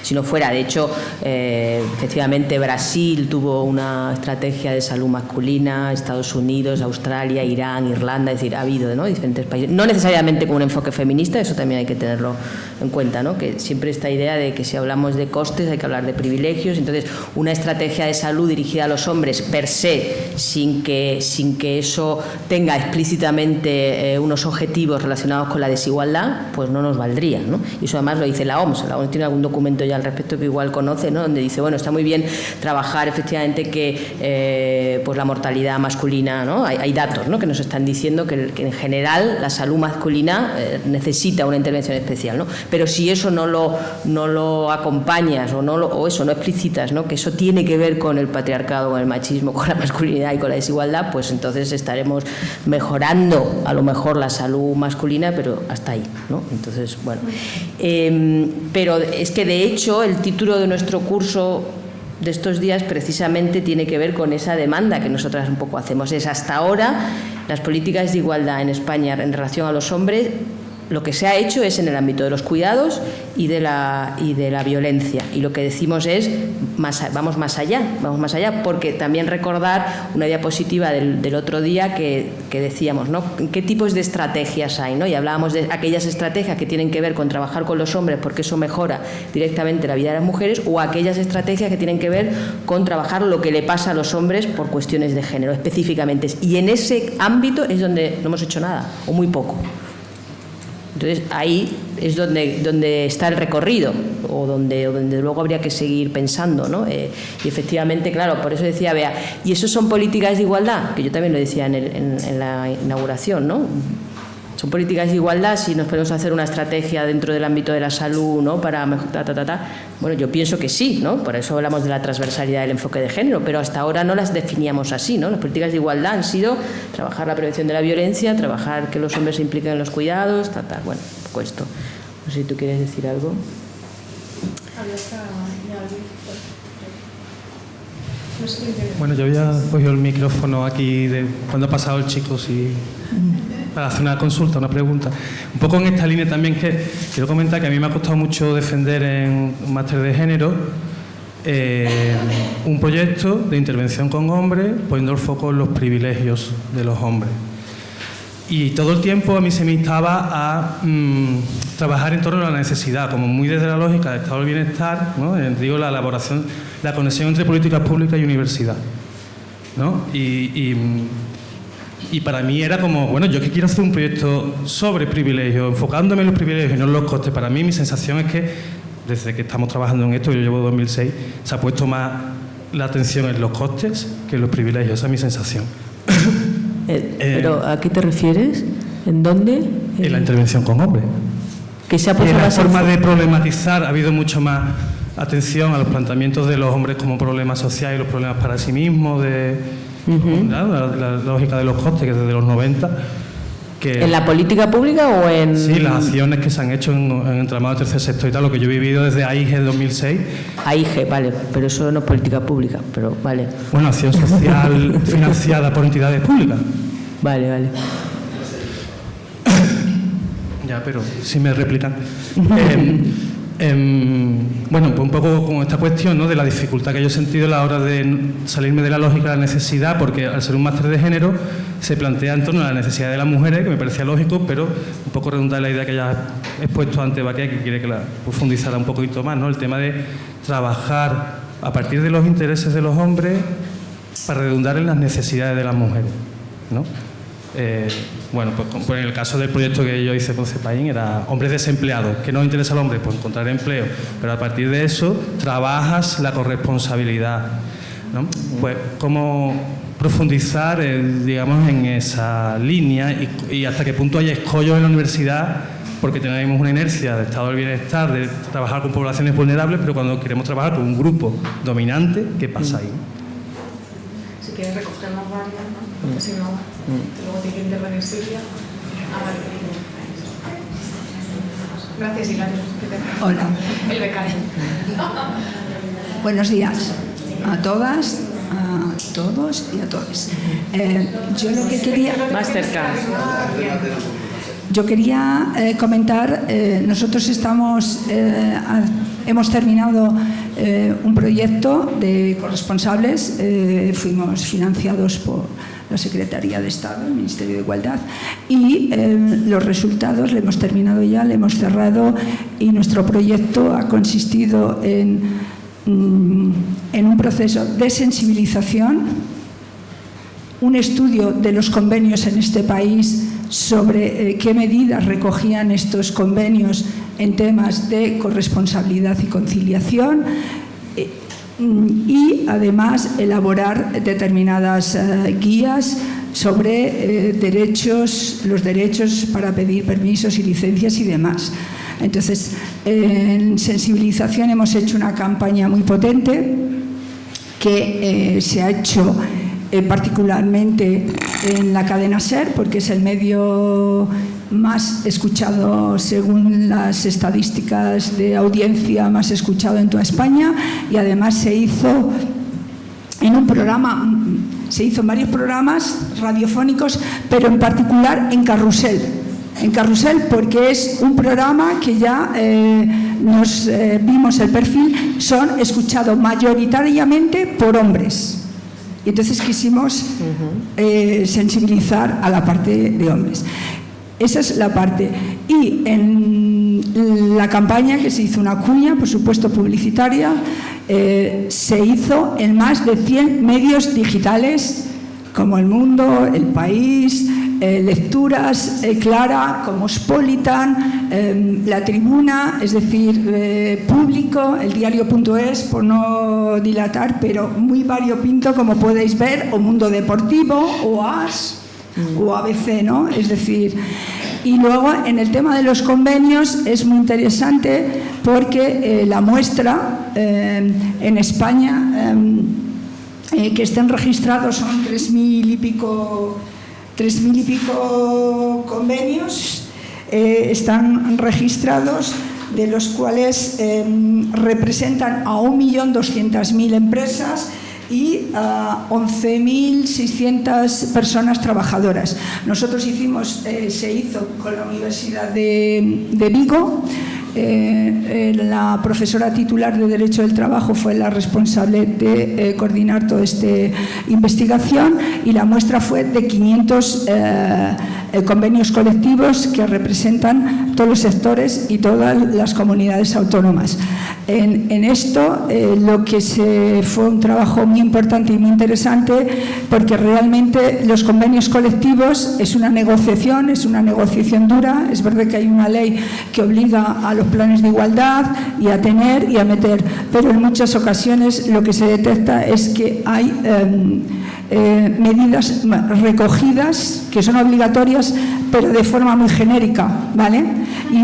sino fuera. De hecho, efectivamente, Brasil tuvo una estrategia de salud masculina, Estados Unidos, Australia, Irán, Irlanda, es decir, ha habido, ¿no?, diferentes países. No necesariamente con un enfoque feminista, eso también hay que tenerlo en cuenta, ¿no? Que siempre esta idea de que si hablamos de costes hay que hablar de privilegios. Entonces, una estrategia de salud dirigida a los hombres per se, sin que eso tenga explícitamente unos objetivos relacionados con la desigualdad, pues no nos valdría, ¿no? Y eso además lo dice la OMS. La OMS tiene algún documento ya al respecto que igual conoce, ¿no?, donde dice, bueno, está muy bien trabajar efectivamente que pues la mortalidad masculina, ¿no? Hay datos, ¿no?, que nos están diciendo que en general la salud masculina necesita una intervención especial, ¿no? Pero si eso no lo acompañas o eso no explicitas, ¿no?, que eso tiene que ver con el patriarcado, con el machismo, con la masculinidad y con la desigualdad, pues entonces esta estaremos mejorando a lo mejor la salud masculina, pero hasta ahí, ¿no? Entonces, bueno. Pero es que de hecho el título de nuestro curso de estos días precisamente tiene que ver con esa demanda que nosotras un poco hacemos. Es hasta ahora las políticas de igualdad en España en relación a los hombres, lo que se ha hecho es en el ámbito de los cuidados y de la violencia. Y lo que decimos es, vamos más allá, porque también recordar una diapositiva del otro día que decíamos, ¿no? ¿Qué tipos de estrategias hay, ¿no? Y hablábamos de aquellas estrategias que tienen que ver con trabajar con los hombres porque eso mejora directamente la vida de las mujeres, o aquellas estrategias que tienen que ver con trabajar lo que le pasa a los hombres por cuestiones de género específicamente. Y en ese ámbito es donde no hemos hecho nada, o muy poco. Entonces ahí es donde está el recorrido, o donde luego habría que seguir pensando, ¿no? Y efectivamente, claro, por eso decía Bea, y eso son políticas de igualdad, que yo también lo decía en la inauguración, ¿no? Son políticas de igualdad si nos podemos hacer una estrategia dentro del ámbito de la salud, ¿no? Para mejorar, Bueno, yo pienso que sí, ¿no? Por eso hablamos de la transversalidad del enfoque de género, pero hasta ahora no las definíamos así, ¿no? Las políticas de igualdad han sido trabajar la prevención de la violencia, trabajar que los hombres se impliquen en los cuidados, Bueno, un poco esto. No sé si tú quieres decir algo. Bueno, yo había cogido el micrófono aquí cuando ha pasado el chico, para hacer una consulta, una pregunta. Un poco en esta línea también, que quiero comentar que a mí me ha costado mucho defender en un máster de género un proyecto de intervención con hombres poniendo el foco en los privilegios de los hombres. Y todo el tiempo a mí se me instaba a trabajar en torno a la necesidad, como muy desde la lógica del estado del bienestar, ¿no? Digo, la elaboración, la conexión entre políticas públicas y universidad, ¿no? Y para mí era como, bueno, yo que quiero hacer un proyecto sobre privilegios, enfocándome en los privilegios y no en los costes. Para mí mi sensación es que, desde que estamos trabajando en esto, yo llevo 2006, se ha puesto más la atención en los costes que en los privilegios. Esa es mi sensación. ¿Pero a qué te refieres? ¿En dónde? En la intervención con hombres. Que se ha puesto en la más forma de problematizar ha habido mucho más atención a los planteamientos de los hombres como problemas sociales y los problemas para sí mismos, la lógica de los costes, que desde los 90... ¿En la política pública o en...? Sí, las acciones que se han hecho en entramado del tercer sector y tal, lo que yo he vivido desde AIGE en 2006. AIGE, vale, pero eso no es política pública, pero vale. Bueno, acción social financiada por entidades públicas. Vale. Ya, pero si me replican. Bueno, pues un poco con esta cuestión, ¿no?, de la dificultad que yo he sentido a la hora de salirme de la lógica de la necesidad, porque al ser un máster de género se plantea en torno a la necesidad de las mujeres, que me parecía lógico, pero un poco redundar la idea que ya he expuesto antes, Baquea, que quiere que la profundizara un poquito más, ¿no? El tema de trabajar a partir de los intereses de los hombres para redundar en las necesidades de las mujeres, ¿no? Bueno, pues en el caso del proyecto que yo hice con CEPAIN era hombres desempleados. ¿Qué nos interesa al hombre? Pues encontrar empleo. Pero a partir de eso trabajas la corresponsabilidad, ¿no? Pues cómo profundizar, digamos, en esa línea y hasta qué punto hay escollos en la universidad, porque tenemos una inercia de estado del bienestar, de trabajar con poblaciones vulnerables, pero cuando queremos trabajar con un grupo dominante, ¿qué pasa ahí? Si quieres recogemos varias, ¿no? Porque si no, luego tiene que intervenir Silvia. Vale. Gracias, Hilario. Hola. El becario. Buenos días a todas, a todos y a todos. Yo lo que quería... Más cerca. Yo quería comentar, nosotros hemos terminado un proyecto de corresponsables, fuimos financiados por la Secretaría de Estado, el Ministerio de Igualdad, y los resultados lo hemos terminado ya, lo hemos cerrado, y nuestro proyecto ha consistido en un proceso de sensibilización, un estudio de los convenios en este país sobre qué medidas recogían estos convenios en temas de corresponsabilidad y conciliación, y además elaborar determinadas guías sobre los derechos para pedir permisos y licencias y demás. Entonces, en sensibilización hemos hecho una campaña muy potente que se ha hecho particularmente en la cadena SER, porque es el medio más escuchado según las estadísticas de audiencia, más escuchado en toda España, y además se hizo en varios programas radiofónicos, pero en particular en Carrusel. En Carrusel, porque es un programa que ya nos vimos el perfil, son escuchados mayoritariamente por hombres. Y entonces quisimos sensibilizar a la parte de hombres. Esa es la parte. Y en la campaña, que se hizo una cuña, por supuesto publicitaria, se hizo en más de 100 medios digitales, como El Mundo, El País, Lecturas, Clara, Cosmopolitan, La Tribuna, es decir, Público, el diario.es, por no dilatar, pero muy variopinto, como podéis ver, o Mundo Deportivo, o AS, o ABC, ¿no? Es decir, y luego en el tema de los convenios es muy interesante porque la muestra en España que estén registrados son 3.000 y pico convenios, están registrados, de los cuales representan a 1.200.000 empresas y a 11.600 personas trabajadoras. Nosotros se hizo con la Universidad de Vigo. La profesora titular de Derecho del Trabajo fue la responsable de coordinar toda esta investigación, y la muestra fue de 500 convenios colectivos que representan todos los sectores y todas las comunidades autónomas. En esto lo que fue un trabajo muy importante y muy interesante, porque realmente los convenios colectivos es una negociación dura. Es verdad que hay una ley que obliga a los planes de igualdad y a tener y a meter, pero en muchas ocasiones lo que se detecta es que hay medidas recogidas que son obligatorias, pero de forma muy genérica, ¿vale? Y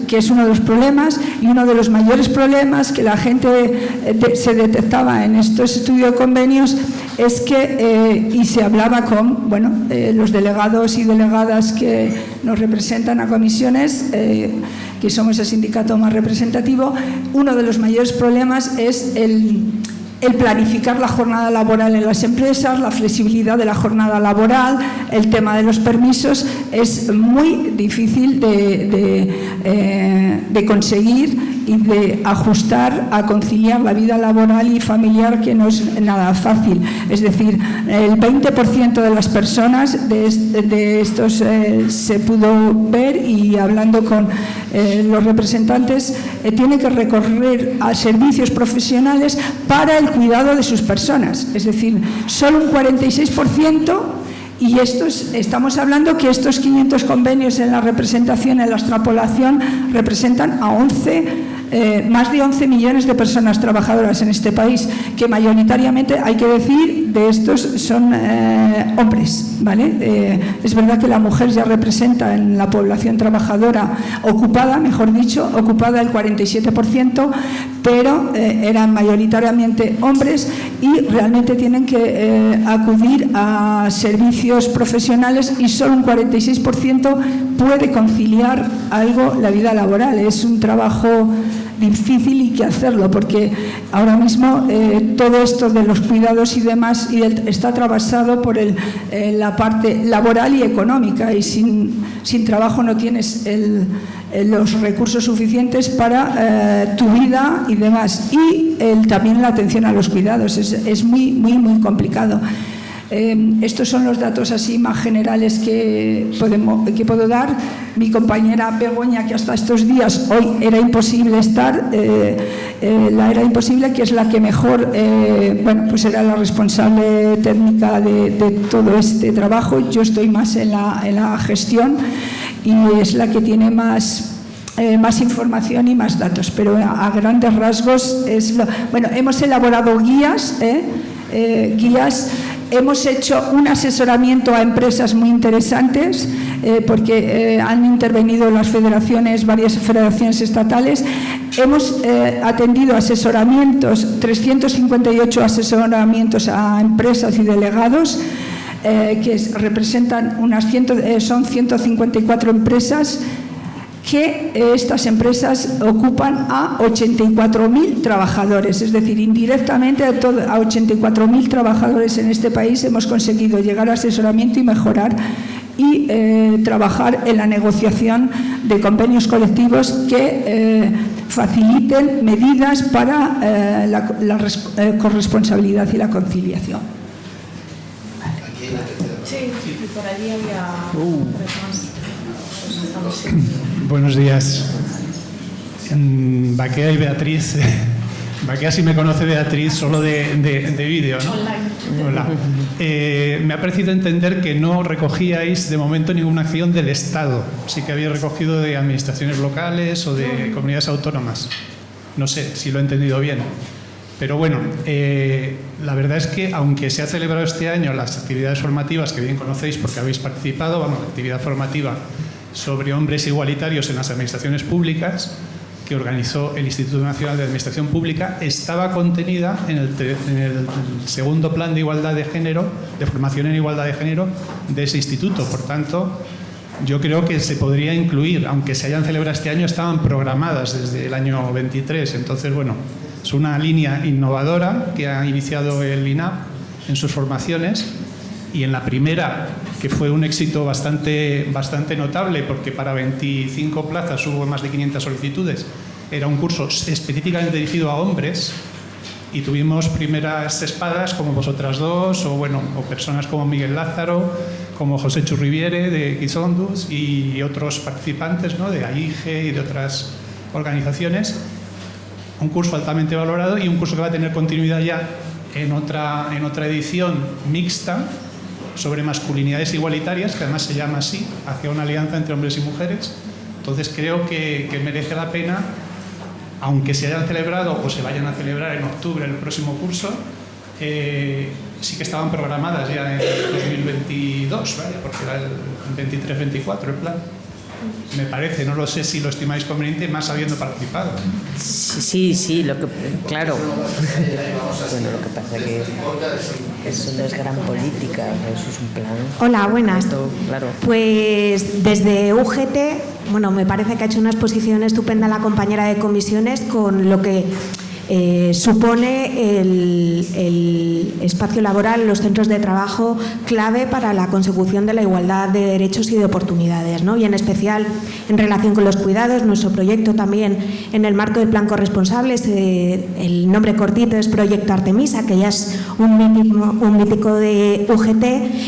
que es uno de los problemas, y uno de los mayores problemas que la gente se detectaba en estos estudios de convenios es que, y se hablaba con los delegados y delegadas que nos representan a comisiones, que somos el sindicato más representativo, uno de los mayores problemas es el planificar la jornada laboral en las empresas, la flexibilidad de la jornada laboral, el tema de los permisos. Es muy difícil de conseguir y de ajustar a conciliar la vida laboral y familiar, que no es nada fácil. Es decir, el 20% de las personas de estos se pudo ver, y hablando con los representantes, tiene que recurrir a servicios profesionales para el cuidado de sus personas. Es decir, solo un 46%. Y estamos hablando que estos 500 convenios en la representación, en la extrapolación, representan a más de 11 millones de personas trabajadoras en este país, que mayoritariamente, hay que decir, de estos son hombres, ¿vale? Es verdad que la mujer ya representa en la población trabajadora ocupada, mejor dicho, ocupada el 47%, pero eran mayoritariamente hombres, y realmente tienen que acudir a servicios profesionales, y solo un 46% puede conciliar algo la vida laboral. Es un trabajo difícil y que hacerlo, porque ahora mismo todo esto de los cuidados y demás está atravesado por la parte laboral y económica, y sin trabajo no tienes los recursos suficientes para tu vida y demás, y también la atención a los cuidados es muy, muy, muy complicado. Estos son los datos así más generales que puedo dar. Mi compañera Begoña, que hasta estos días, hoy era imposible estar, era imposible, que es la que mejor, pues era la responsable técnica de todo este trabajo. Yo estoy más en la gestión, y es la que tiene más información y más datos, pero a grandes rasgos hemos elaborado guías. Hemos hecho un asesoramiento a empresas muy interesantes, porque han intervenido las federaciones, varias federaciones estatales, hemos atendido asesoramientos, 358 asesoramientos a empresas y delegados, que representan son 154 empresas, que estas empresas ocupan a 84.000 trabajadores, es decir, indirectamente a 84.000 trabajadores en este país hemos conseguido llegar a asesoramiento y mejorar y trabajar en la negociación de convenios colectivos que faciliten medidas para la corresponsabilidad y la conciliación. Sí, por allí había Buenos días. Baquea y Beatriz. Baquea sí me conoce Beatriz solo de vídeo, ¿no? Hola. Me ha parecido entender que no recogíais de momento ninguna acción del Estado. Sí que habéis recogido de administraciones locales o de comunidades autónomas. No sé si lo he entendido bien. Pero bueno, la verdad es que aunque se ha celebrado este año las actividades formativas que bien conocéis porque habéis participado, la actividad formativa sobre hombres igualitarios en las administraciones públicas que organizó el Instituto Nacional de Administración Pública, estaba contenida en el segundo plan de igualdad de género, de formación en igualdad de género de ese instituto. Por tanto, yo creo que se podría incluir, aunque se hayan celebrado este año, estaban programadas desde el año 23. Entonces, bueno, es una línea innovadora que ha iniciado el INAP en sus formaciones, y en la primera, que fue un éxito bastante notable, porque para 25 plazas hubo más de 500 solicitudes, era un curso específicamente dirigido a hombres, y tuvimos primeras espadas como vosotras dos, o personas como Miguel Lázaro, como José Churriviere de Quisondus y otros participantes, ¿no?, de AIGE y de otras organizaciones. Un curso altamente valorado y un curso que va a tener continuidad ya en otra edición mixta sobre masculinidades igualitarias, que además se llama así, hacia una alianza entre hombres y mujeres. Entonces creo que merece la pena, aunque se hayan celebrado o se vayan a celebrar en octubre el próximo curso, sí que estaban programadas ya en 2022, ¿vale? Porque era el 23-24 el plan. Me parece, no lo sé si lo estimáis conveniente, más habiendo participado. Sí, claro. Bueno, lo que pasa es que eso no es gran política, eso es un plan. Hola, buenas. Claro. Pues desde UGT, me parece que ha hecho una exposición estupenda la compañera de comisiones con lo que supone el espacio laboral, los centros de trabajo clave para la consecución de la igualdad de derechos y de oportunidades, ¿no? Y en especial en relación con los cuidados. Nuestro proyecto también en el marco del plan corresponsables, el nombre cortito es Proyecto Artemisa, que ya es un mítico de UGT,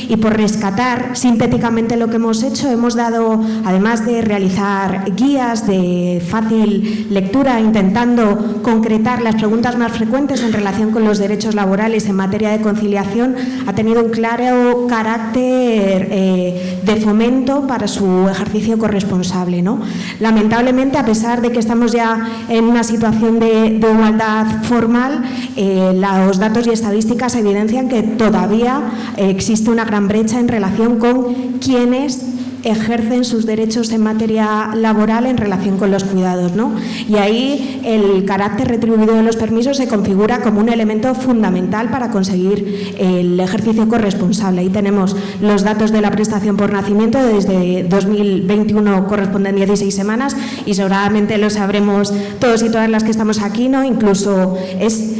y por rescatar sintéticamente lo que hemos hecho, hemos dado, además de realizar guías de fácil lectura intentando concretar las preguntas más frecuentes en relación con los derechos laborales en materia de conciliación, ha tenido un claro carácter de fomento para su ejercicio corresponsable, ¿no? Lamentablemente, a pesar de que estamos ya en una situación de igualdad formal, los datos y estadísticas evidencian que todavía existe una gran brecha en relación con quienes ejercen sus derechos en materia laboral en relación con los cuidados, ¿no? Y ahí el carácter retribuido de los permisos se configura como un elemento fundamental para conseguir el ejercicio corresponsable. Ahí tenemos los datos de la prestación por nacimiento, desde 2021 corresponden 16 semanas y seguramente lo sabremos todos y todas las que estamos aquí, ¿no? Incluso es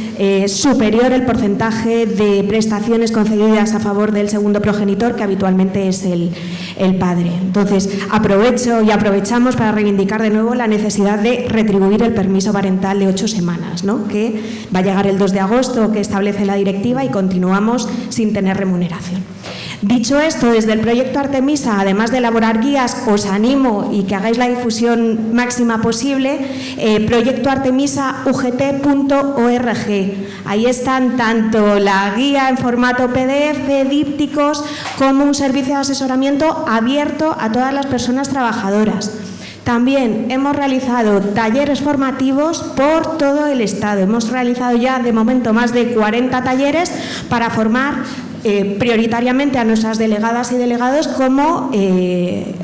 superior el porcentaje de prestaciones concedidas a favor del segundo progenitor, que habitualmente es el padre. Entonces, aprovechamos para reivindicar de nuevo la necesidad de retribuir el permiso parental de 8 semanas, ¿no?, que va a llegar el 2 de agosto, que establece la directiva, y continuamos sin tener remuneración. Dicho esto, desde el proyecto Artemisa, además de elaborar guías, os animo y que hagáis la difusión máxima posible, proyectoartemisa.ugt.org. Ahí están tanto la guía en formato PDF, dípticos, como un servicio de asesoramiento abierto a todas las personas trabajadoras. También hemos realizado talleres formativos por todo el Estado. Hemos realizado ya de momento más de 40 talleres para formar prioritariamente a nuestras delegadas y delegados como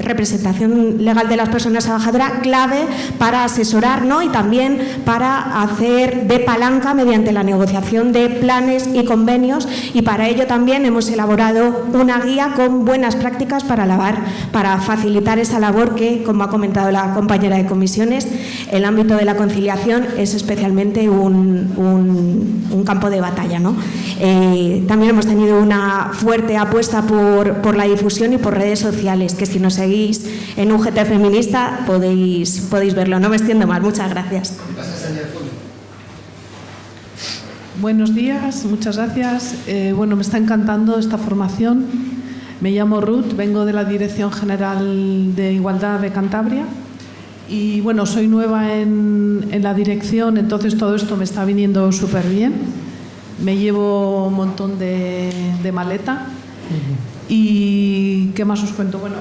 representación legal de las personas trabajadoras clave para asesorar, ¿no? Y también para hacer de palanca mediante la negociación de planes y convenios, y para ello también hemos elaborado una guía con buenas prácticas para facilitar esa labor que, como ha comentado la compañera de comisiones, el ámbito de la conciliación es especialmente un campo de batalla, ¿no? También hemos tenido una fuerte apuesta por la difusión y por redes sociales, que si nos seguís en UGT Feminista podéis verlo. No me extiendo más, muchas gracias. Buenos días, muchas gracias. Bueno, me está encantando esta formación. Me llamo Ruth, vengo de la Dirección General de Igualdad de Cantabria y bueno, soy nueva en la dirección, entonces todo esto me está viniendo súper bien. Me llevo un montón de maleta. ¿Y qué más os cuento? Bueno,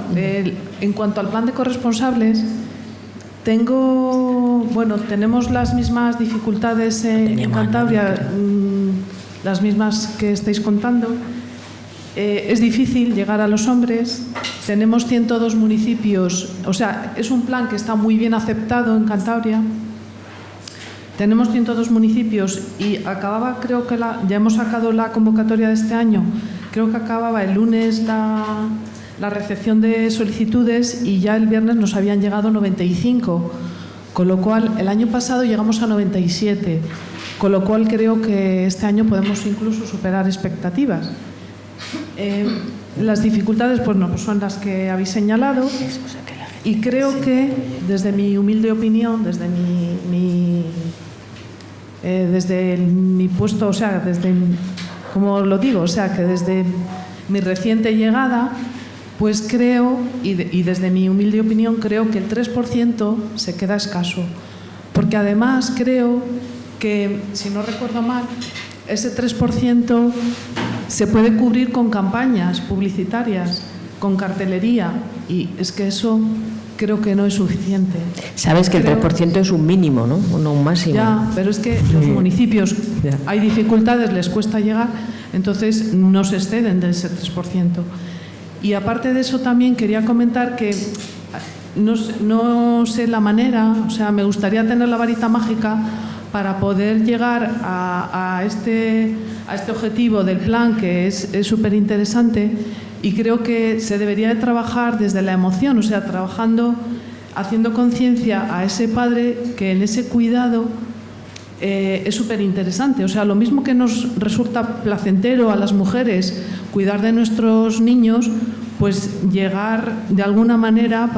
en cuanto al plan de corresponsables, tenemos las mismas dificultades en Cantabria, las mismas que estáis contando. Es difícil llegar a los hombres. Tenemos 102 municipios, o sea, es un plan que está muy bien aceptado en Cantabria. Tenemos 102 municipios y acababa, creo que ya hemos sacado la convocatoria de este año, creo que acababa el lunes la recepción de solicitudes y ya el viernes nos habían llegado 95, con lo cual el año pasado llegamos a 97, con lo cual creo que este año podemos incluso superar expectativas. Las dificultades pues son las que habéis señalado y creo que desde mi humilde opinión, desde mi puesto, o sea, como lo digo, o sea, que desde mi reciente llegada, pues creo, y desde mi humilde opinión, creo que el 3% se queda escaso. Porque además creo que, si no recuerdo mal, ese 3% se puede cubrir con campañas publicitarias, con cartelería, y es que eso creo que no es suficiente. Sabes que el 3% es un mínimo, ¿no? No un máximo. Ya, pero es que los municipios hay dificultades, les cuesta llegar, entonces no se exceden de ese 3%. Y aparte de eso también quería comentar que no sé la manera, o sea, me gustaría tener la varita mágica para poder llegar a este objetivo del plan, que es súper interesante, y creo que se debería de trabajar desde la emoción, o sea, haciendo conciencia a ese padre que en ese cuidado es súper interesante. O sea, lo mismo que nos resulta placentero a las mujeres cuidar de nuestros niños, pues llegar de alguna manera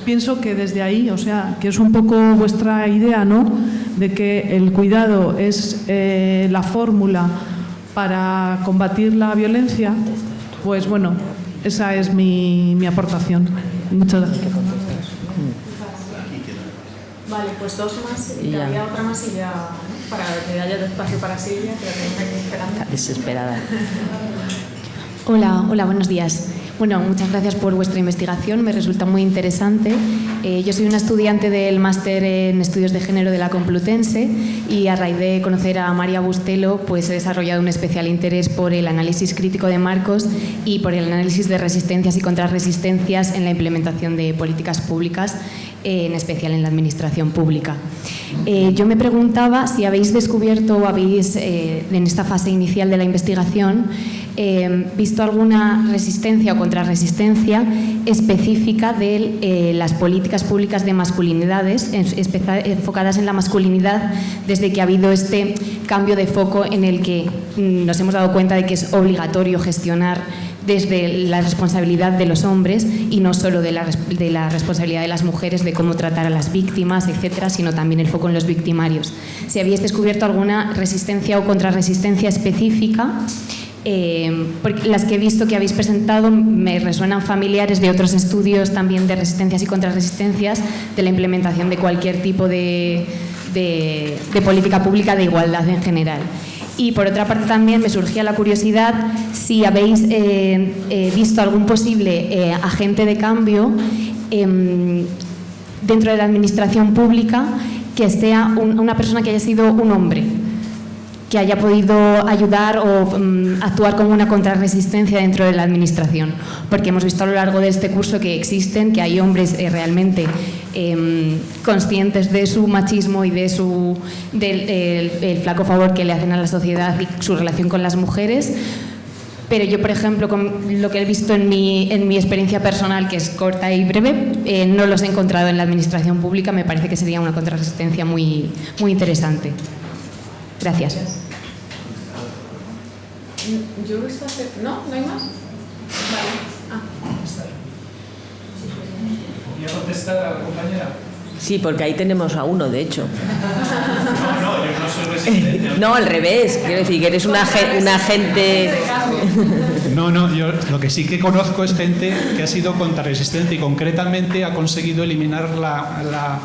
pienso que desde ahí, o sea, que es un poco vuestra idea, ¿no?, de que el cuidado es la fórmula para combatir la violencia, pues bueno, esa es mi aportación. Muchas gracias. Vale, pues dos más y había otra más y ya, para que haya espacio para Silvia, que la tenemos aquí esperando. Está desesperada. Hola, buenos días. Bueno, muchas gracias por vuestra investigación, me resulta muy interesante. Yo soy una estudiante del máster en estudios de género de la Complutense y a raíz de conocer a María Bustelo, pues he desarrollado un especial interés por el análisis crítico de marcos y por el análisis de resistencias y contrarresistencias en la implementación de políticas públicas, en especial en la administración pública. Yo me preguntaba si habéis descubierto o habéis, en esta fase inicial de la investigación, visto alguna resistencia o contrarresistencia específica de las políticas públicas de masculinidades, enfocadas en la masculinidad, desde que ha habido este cambio de foco en el que nos hemos dado cuenta de que es obligatorio gestionar desde la responsabilidad de los hombres y no solo de la responsabilidad de las mujeres, de cómo tratar a las víctimas, etcétera, sino también el foco en los victimarios. Si habéis descubierto alguna resistencia o contrarresistencia específica, porque las que he visto que habéis presentado me resuenan familiares de otros estudios también de resistencias y contrarresistencias, de la implementación de cualquier tipo de política pública de igualdad en general. Y por otra parte también me surgía la curiosidad si habéis visto algún posible agente de cambio dentro de la administración pública que sea una persona que haya sido un hombre. que haya podido ayudar o actuar como una contrarresistencia dentro de la administración, porque hemos visto a lo largo de este curso que existen, que hay hombres realmente conscientes de su machismo y de el flaco favor que le hacen a la sociedad y su relación con las mujeres. Pero yo, por ejemplo, con lo que he visto en mi experiencia personal, que es corta y breve, no los he encontrado en la administración pública. Me parece que sería una contrarresistencia muy, muy interesante. Gracias. ¿No? ¿No hay más? Vale. ¿Quería contestar a la compañera? Sí, porque ahí tenemos a uno, de hecho. No, yo no soy resistente. No, al revés. Quiero decir que eres un agente... No, yo lo que sí que conozco es gente que ha sido contrarresistente y concretamente ha conseguido eliminar la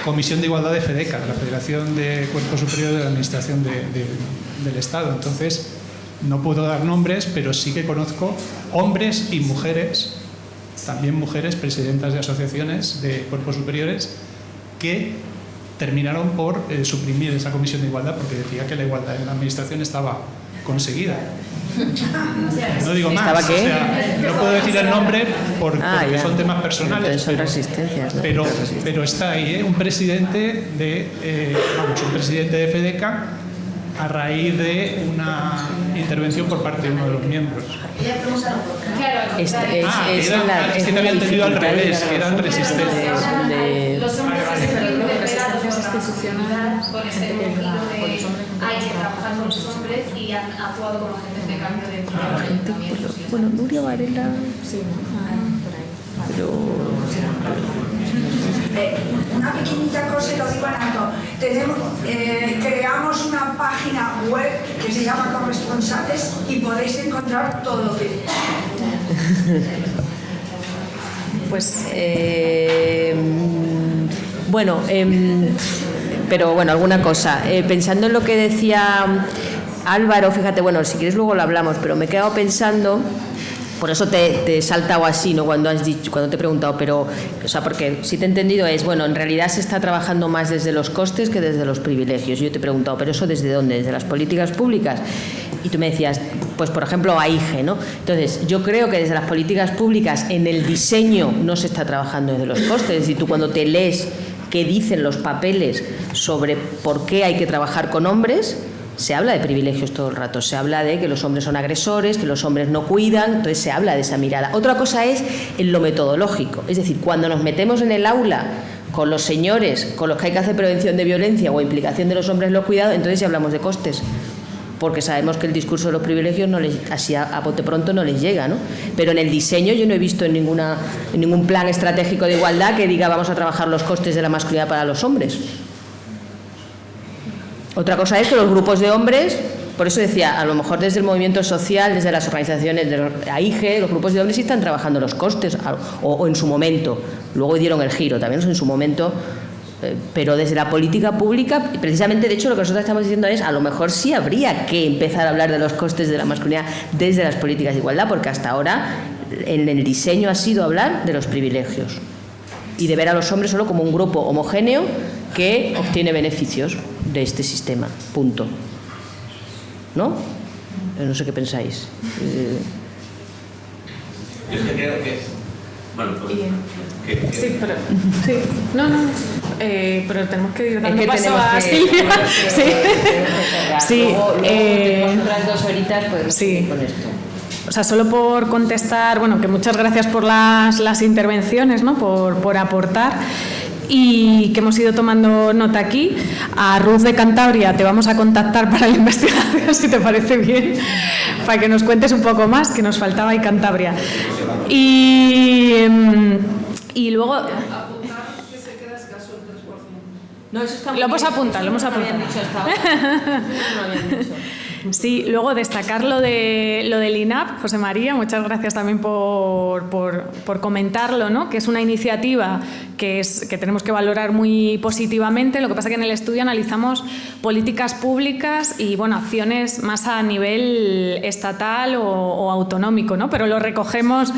Comisión de Igualdad de FEDECA, la Federación de Cuerpos Superiores de la Administración del Estado. Entonces, no puedo dar nombres, pero sí que conozco hombres y mujeres, también mujeres presidentas de asociaciones de cuerpos superiores, que terminaron por suprimir esa Comisión de Igualdad porque decía que la igualdad en la administración estaba conseguida. No digo más, ¿Estaba qué? O sea, no puedo decir el nombre porque son temas personales. Son resistencias, ¿no? Pero está ahí, un presidente de FEDECA a raíz de una intervención por parte de uno de los miembros. Es que te había entendido al revés, que eran resistentes. Los hombres resistencias institucionales con ese objetivo de hay que trabajar con los hombres y han actuado como agentes de cambio dentro de los ayuntamientos. Bueno, Nuria Varela... Sí, pero... Una pequeñita cosa, lo digo Nato. Creamos una página web que se llama Corresponsables y podéis encontrar todo lo que... Pues... bueno, pero bueno, alguna cosa. Pensando en lo que decía Álvaro, fíjate, bueno, si quieres luego lo hablamos, pero me he quedado pensando... Por eso te he saltado así, ¿no? Cuando te he preguntado, pero, o sea, porque si te he entendido es, bueno, en realidad se está trabajando más desde los costes que desde los privilegios. Yo te he preguntado, ¿pero eso desde dónde? ¿Desde las políticas públicas? Y tú me decías, pues por ejemplo, AIGE, ¿no? Entonces, yo creo que desde las políticas públicas en el diseño no se está trabajando desde los costes. Es decir, tú cuando te lees qué dicen los papeles sobre por qué hay que trabajar con hombres, se habla de privilegios todo el rato, se habla de que los hombres son agresores, que los hombres no cuidan, entonces se habla de esa mirada. Otra cosa es en lo metodológico, es decir, cuando nos metemos en el aula con los señores, con los que hay que hacer prevención de violencia o implicación de los hombres en los cuidados, entonces ya hablamos de costes, porque sabemos que el discurso de los privilegios no les, así a bote pronto no les llega, ¿no? Pero en el diseño yo no he visto en ningún plan estratégico de igualdad que diga vamos a trabajar los costes de la masculinidad para los hombres. Otra cosa es que los grupos de hombres, por eso decía, a lo mejor desde el movimiento social, desde las organizaciones de AIGE, los grupos de hombres sí están trabajando los costes, o en su momento, luego dieron el giro, también en su momento, pero desde la política pública, precisamente de hecho lo que nosotros estamos diciendo es, a lo mejor sí habría que empezar a hablar de los costes de la masculinidad desde las políticas de igualdad, porque hasta ahora en el diseño ha sido hablar de los privilegios y de ver a los hombres solo como un grupo homogéneo que obtiene beneficios de este sistema, punto. ¿No? No sé qué pensáis. Yo es que creo que... Bueno, pues... Sí, pero... Sí. No. Pero tenemos que ir dando paso a Silvia. Sí. Luego otras 2 horitas pues sí. Con esto. O sea, solo por contestar, bueno, que muchas gracias por las intervenciones, ¿no? Por aportar. Y que hemos ido tomando nota aquí. A Ruth de Cantabria te vamos a contactar para la investigación, si te parece bien, para que nos cuentes un poco más, que nos faltaba ahí Cantabria. Y luego... No, eso está lo hemos apuntado, lo hemos apuntado. Sí, luego destacar lo del INAP, José María, muchas gracias también por comentarlo, ¿no? Que es una iniciativa que tenemos que valorar muy positivamente. Lo que pasa es que en el estudio analizamos políticas públicas y bueno, acciones más a nivel estatal o autonómico, ¿no? Pero lo recogemos.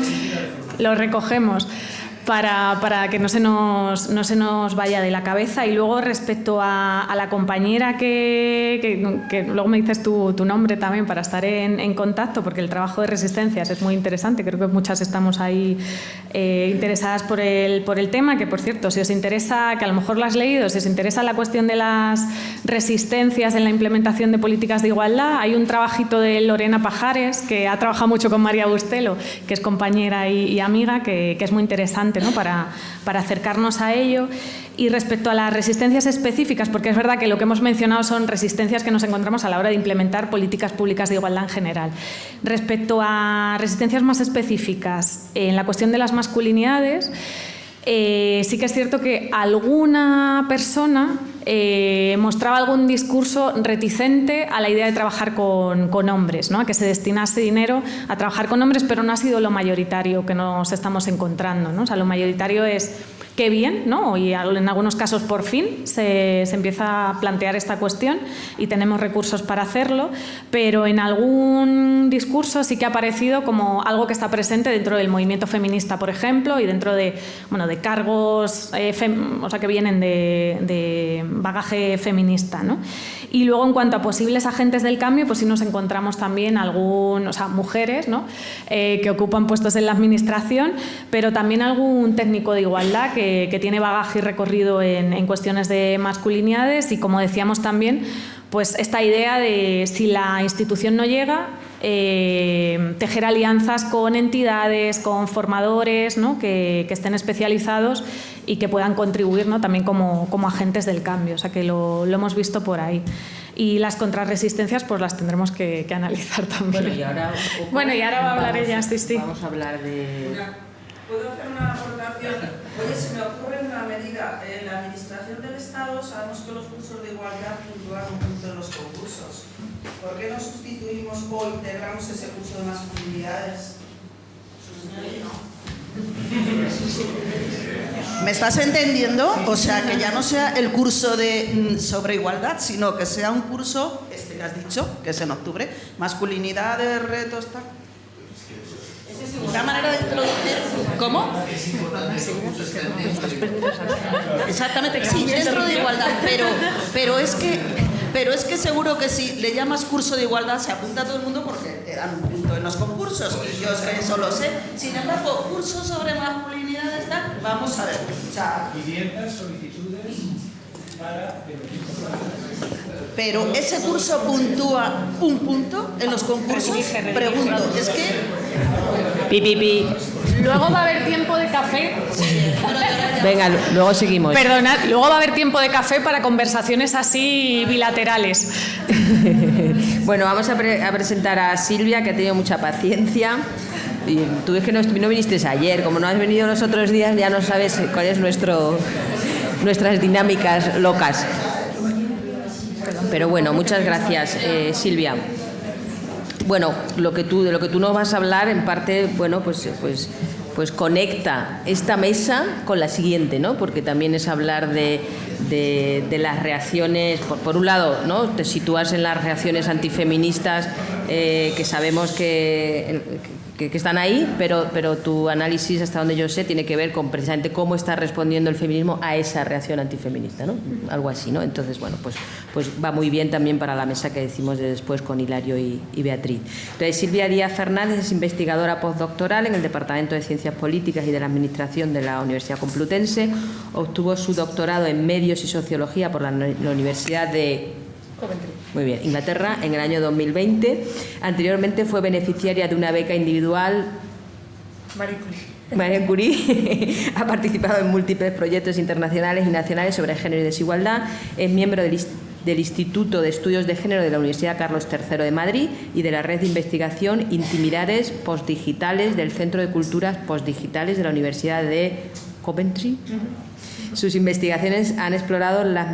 para que no se nos vaya de la cabeza. Y luego respecto a la compañera que luego me dices tu nombre también para estar en contacto, porque el trabajo de resistencias es muy interesante, creo que muchas estamos ahí interesadas por el tema, que por cierto, si os interesa, que a lo mejor lo has leído, si os interesa la cuestión de las resistencias en la implementación de políticas de igualdad, hay un trabajito de Lorena Pajares, que ha trabajado mucho con María Bustelo, que es compañera y amiga, que es muy interesante, ¿no?, para acercarnos a ello. Y respecto a las resistencias específicas, porque es verdad que lo que hemos mencionado son resistencias que nos encontramos a la hora de implementar políticas públicas de igualdad en general. Respecto a resistencias más específicas, en la cuestión de las masculinidades, sí que es cierto que alguna persona mostraba algún discurso reticente a la idea de trabajar con hombres, ¿no?, a que se destinase dinero a trabajar con hombres, pero no ha sido lo mayoritario que nos estamos encontrando, ¿no? O sea, lo mayoritario es qué bien, ¿no?, y en algunos casos por fin se empieza a plantear esta cuestión y tenemos recursos para hacerlo, pero en algún discurso sí que ha aparecido como algo que está presente dentro del movimiento feminista, por ejemplo, y dentro de cargos o sea, que vienen de bagaje feminista, ¿no? Y luego, en cuanto a posibles agentes del cambio, pues sí nos encontramos también mujeres, ¿no?, que ocupan puestos en la administración, pero también algún técnico de igualdad que tiene bagaje y recorrido en cuestiones de masculinidades, y como decíamos también, pues esta idea de si la institución no llega, tejer alianzas con entidades, con formadores, ¿no?, que estén especializados y que puedan contribuir, ¿no?, también como agentes del cambio. O sea que lo hemos visto por ahí. Y las contrarresistencias pues las tendremos que analizar también. Bueno, y ahora va a hablar ella, sí. Vamos a hablar de... ¿Puedo hacer una aportación? Oye, se me ocurre una medida. En la administración del Estado sabemos que los cursos de igualdad puntúan un punto en los concursos. ¿Por qué no sustituimos o integramos ese curso de masculinidades? ¿Me estás entendiendo? O sea, que ya no sea el curso sobre igualdad, sino que sea un curso, que has dicho, que es en octubre, masculinidades, retos, tal. Una manera de introducir... ¿Cómo? Exactamente, sí, dentro de igualdad, pero es que seguro que si le llamas curso de igualdad se apunta a todo el mundo porque te dan un punto en los concursos, y yo eso lo sé. Sin embargo, curso sobre masculinidades, vamos a ver. 500 solicitudes para... Pero ese curso puntúa un punto en los concursos. Pregunto, es que... Pi. Luego va a haber tiempo de café. Venga, luego seguimos. Perdonad, luego va a haber tiempo de café para conversaciones así bilaterales. Bueno, vamos a presentar a Silvia, que ha tenido mucha paciencia. Y tú es que no viniste ayer, como no has venido los otros días, ya no sabes cuál es nuestras dinámicas locas. Pero bueno, muchas gracias, Silvia. Bueno, de lo que tú nos vas a hablar, en parte, bueno, pues conecta esta mesa con la siguiente, ¿no? Porque también es hablar de las reacciones, por un lado, ¿no?, te sitúas en las reacciones antifeministas que sabemos que están ahí, pero tu análisis, hasta donde yo sé, tiene que ver con precisamente cómo está respondiendo el feminismo a esa reacción antifeminista, ¿no? Algo así, ¿no? Entonces, bueno, pues va muy bien también para la mesa que decimos de después con Hilario y Beatriz. Entonces, Silvia Díaz Fernández es investigadora postdoctoral en el Departamento de Ciencias Políticas y de la Administración de la Universidad Complutense. Obtuvo su doctorado en Medios y Sociología por la Universidad de Muy bien, Inglaterra, en el año 2020. Anteriormente fue beneficiaria de una beca individual. Marie Curie. Ha participado en múltiples proyectos internacionales y nacionales sobre género y desigualdad. Es miembro del Instituto de Estudios de Género de la Universidad Carlos III de Madrid y de la red de investigación Intimidades Postdigitales del Centro de Culturas Postdigitales de la Universidad de Coventry. Sus investigaciones han explorado la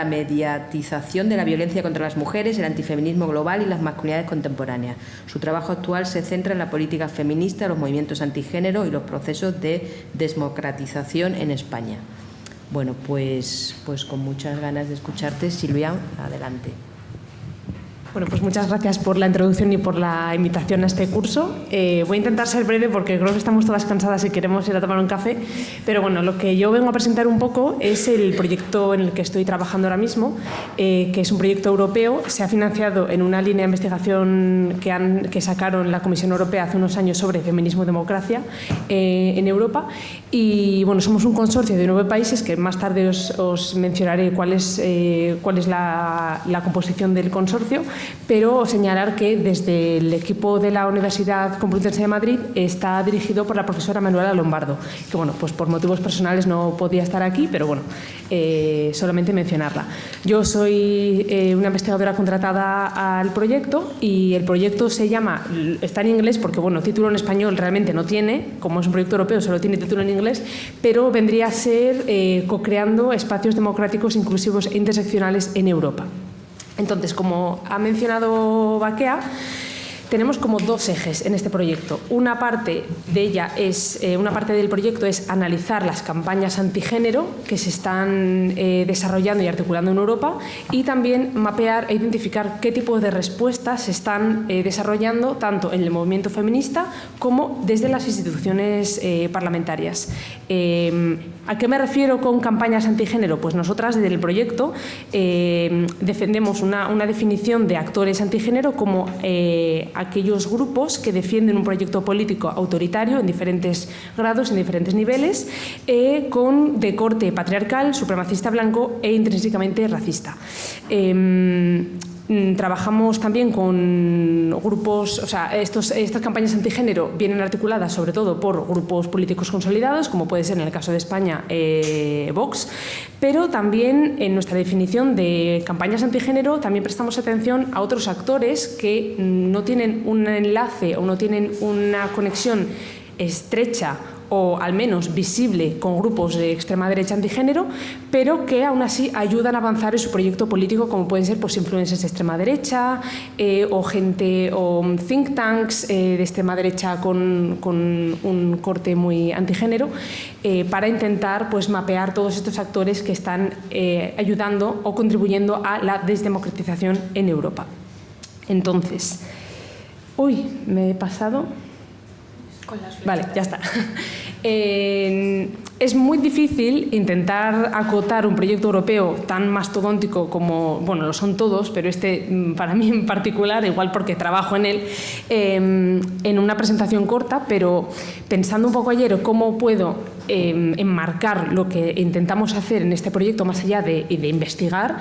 mediatización de la violencia contra las mujeres, el antifeminismo global y las masculinidades contemporáneas. Su trabajo actual se centra en la política feminista, los movimientos antigénero y los procesos de desmocratización en España. Bueno, pues con muchas ganas de escucharte, Silvia, adelante. Bueno, pues muchas gracias por la introducción y por la invitación a este curso. Voy a intentar ser breve porque creo que estamos todas cansadas y queremos ir a tomar un café. Pero bueno, lo que yo vengo a presentar un poco es el proyecto en el que estoy trabajando ahora mismo, que es un proyecto europeo. Se ha financiado en una línea de investigación que sacaron la Comisión Europea hace unos años sobre feminismo y democracia en Europa. Y bueno, somos un consorcio de 9 países que más tarde os mencionaré cuál es la composición del consorcio. Pero señalar que desde el equipo de la Universidad Complutense de Madrid está dirigido por la profesora Manuela Lombardo, que bueno, pues por motivos personales no podía estar aquí, pero bueno, solamente mencionarla. Yo soy una investigadora contratada al proyecto y el proyecto se llama, está en inglés porque bueno, título en español realmente no tiene, como es un proyecto europeo solo tiene título en inglés, pero vendría a ser co-creando espacios democráticos, inclusivos e interseccionales en Europa. Entonces, como ha mencionado Bakea, tenemos como 2 ejes en este proyecto. Una parte del proyecto es analizar las campañas antigénero que se están desarrollando y articulando en Europa y también mapear e identificar qué tipo de respuestas se están desarrollando tanto en el movimiento feminista como desde las instituciones parlamentarias. ¿A qué me refiero con campañas antigénero? Pues nosotras desde el proyecto defendemos una definición de actores antigénero como aquellos grupos que defienden un proyecto político autoritario en diferentes grados, en diferentes niveles, de corte patriarcal, supremacista blanco e intrínsecamente racista. Trabajamos también con grupos, o sea, estas campañas antigénero vienen articuladas sobre todo por grupos políticos consolidados, como puede ser en el caso de España Vox, pero también en nuestra definición de campañas antigénero también prestamos atención a otros actores que no tienen un enlace o no tienen una conexión estrecha o al menos visible con grupos de extrema derecha antigénero, pero que aún así ayudan a avanzar en su proyecto político, como pueden ser pues, influencers de extrema derecha o think tanks de extrema derecha con un corte muy antigénero, para intentar pues, mapear todos estos actores que están ayudando o contribuyendo a la desdemocratización en Europa. Entonces, me he pasado. Vale, ya está. Es muy difícil intentar acotar un proyecto europeo tan mastodóntico como, bueno, lo son todos, pero para mí en particular, igual porque trabajo en él, en una presentación corta, pero pensando un poco ayer cómo puedo enmarcar lo que intentamos hacer en este proyecto más allá de investigar,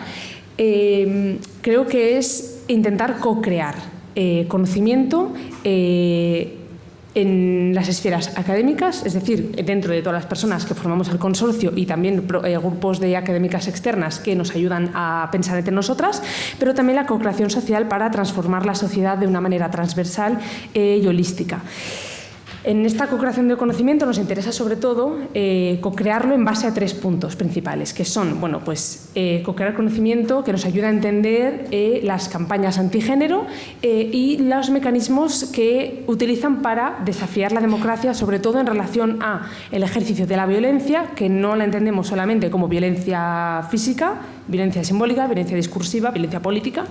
creo que es intentar co-crear conocimiento en las esferas académicas, es decir, dentro de todas las personas que formamos el consorcio y también grupos de académicas externas que nos ayudan a pensar entre nosotras, pero también la co-creación social para transformar la sociedad de una manera transversal y holística. En esta co-creación de conocimiento nos interesa sobre todo co-crearlo en base a 3 puntos principales, que son, bueno, pues co-crear conocimiento que nos ayuda a entender las campañas antigénero y los mecanismos que utilizan para desafiar la democracia, sobre todo en relación a el ejercicio de la violencia, que no la entendemos solamente como violencia física, violencia simbólica, violencia discursiva, violencia política,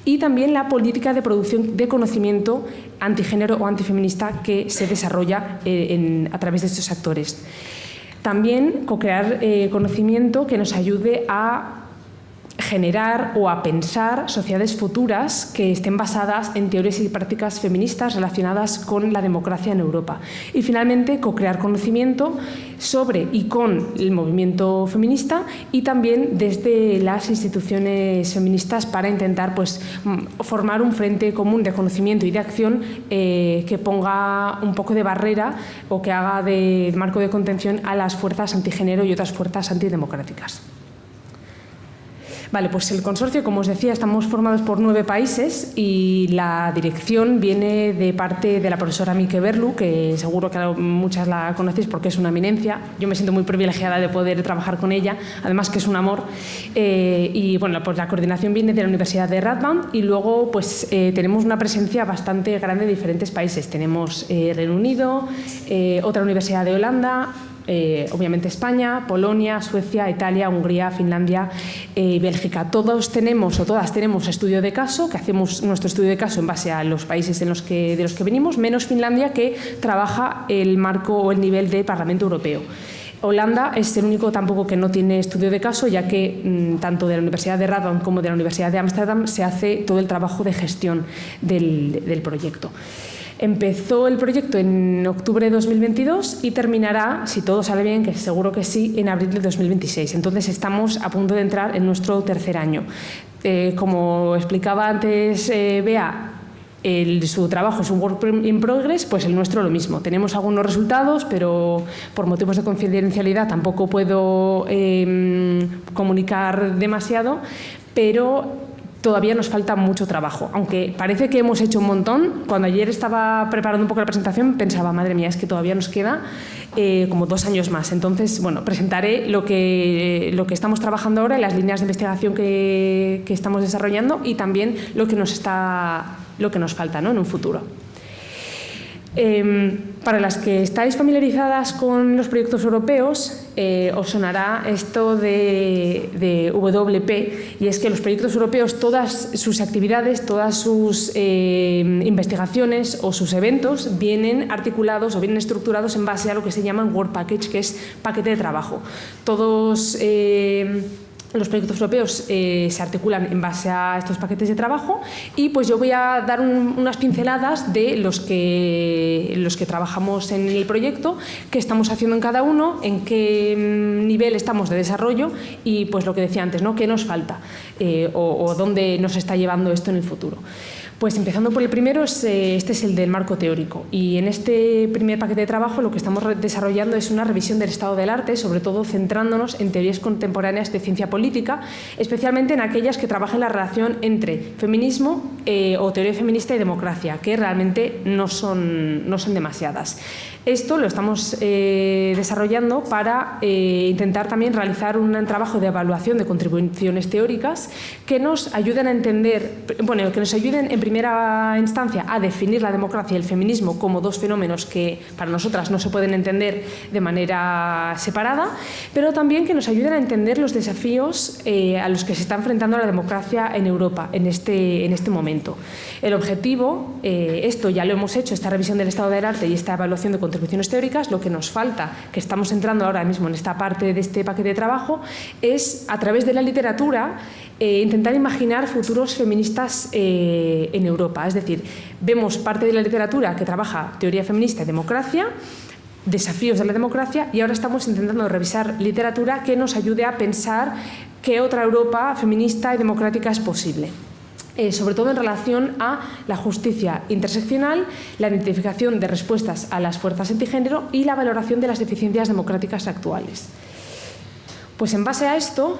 y también la política de producción de conocimiento antigénero o antifeminista que se desarrolla a través de estos actores. También co-crear conocimiento que nos ayude a generar o a pensar sociedades futuras que estén basadas en teorías y prácticas feministas relacionadas con la democracia en Europa. Y finalmente, co-crear conocimiento sobre y con el movimiento feminista y también desde las instituciones feministas para intentar pues, formar un frente común de conocimiento y de acción que ponga un poco de barrera o que haga de marco de contención a las fuerzas antigénero y otras fuerzas antidemocráticas. Vale, pues el consorcio, como os decía, estamos formados por 9 países y la dirección viene de parte de la profesora Mieke Berlu, que seguro que muchas la conocéis porque es una eminencia. Yo me siento muy privilegiada de poder trabajar con ella, además que es un amor. Y bueno, pues la coordinación viene de la Universidad de Radboud y luego pues tenemos una presencia bastante grande de diferentes países. Tenemos Reino Unido, otra universidad de Holanda, obviamente España, Polonia, Suecia, Italia, Hungría, Finlandia y Bélgica. Todos tenemos o todas tenemos estudio de caso, que hacemos nuestro estudio de caso en base a los países de los que venimos, menos Finlandia, que trabaja el marco o el nivel de Parlamento Europeo. Holanda es el único tampoco que no tiene estudio de caso, ya que tanto de la Universidad de Radboud como de la Universidad de Ámsterdam se hace todo el trabajo de gestión del proyecto. Empezó el proyecto en octubre de 2022 y terminará, si todo sale bien, que seguro que sí, en abril de 2026. Entonces estamos a punto de entrar en nuestro tercer año. Como explicaba antes Bea, su trabajo es un work in progress, pues el nuestro lo mismo. Tenemos algunos resultados, pero por motivos de confidencialidad tampoco puedo comunicar demasiado, pero todavía nos falta mucho trabajo, aunque parece que hemos hecho un montón. Cuando ayer estaba preparando un poco la presentación pensaba, madre mía, es que todavía nos queda como 2 años más. Entonces, bueno, presentaré lo que estamos trabajando ahora, las líneas de investigación que estamos desarrollando y también lo que nos falta, ¿no?, en un futuro. Para las que estáis familiarizadas con los proyectos europeos, os sonará esto de WP, y es que los proyectos europeos, todas sus actividades, todas sus investigaciones o sus eventos vienen articulados o vienen estructurados en base a lo que se llaman Work Package, que es paquete de trabajo. Todos los proyectos europeos se articulan en base a estos paquetes de trabajo y pues yo voy a dar unas pinceladas de los que trabajamos en el proyecto, qué estamos haciendo en cada uno, en qué nivel estamos de desarrollo y pues lo que decía antes, ¿no?, qué nos falta o dónde nos está llevando esto en el futuro. Pues empezando por el primero, este es el del marco teórico, y en este primer paquete de trabajo lo que estamos desarrollando es una revisión del estado del arte, sobre todo centrándonos en teorías contemporáneas de ciencia política, especialmente en aquellas que trabajan la relación entre feminismo o teoría feminista y democracia, que realmente no son demasiadas. Esto lo estamos desarrollando para intentar también realizar un trabajo de evaluación de contribuciones teóricas que nos ayuden a entender, bueno, que nos ayuden en primera instancia a definir la democracia y el feminismo como dos fenómenos que para nosotras no se pueden entender de manera separada, pero también que nos ayuden a entender los desafíos a los que se está enfrentando la democracia en Europa en este momento. El objetivo, esto ya lo hemos hecho, esta revisión del estado del arte y esta evaluación de contribuciones teóricas, lo que nos falta, que estamos entrando ahora mismo en esta parte de este paquete de trabajo, es a través de la literatura intentar imaginar futuros feministas en Europa. Es decir, vemos parte de la literatura que trabaja teoría feminista y democracia, desafíos de la democracia, y ahora estamos intentando revisar literatura que nos ayude a pensar qué otra Europa feminista y democrática es posible. Sobre todo en relación a la justicia interseccional, la identificación de respuestas a las fuerzas antigénero y la valoración de las deficiencias democráticas actuales. Pues en base a esto,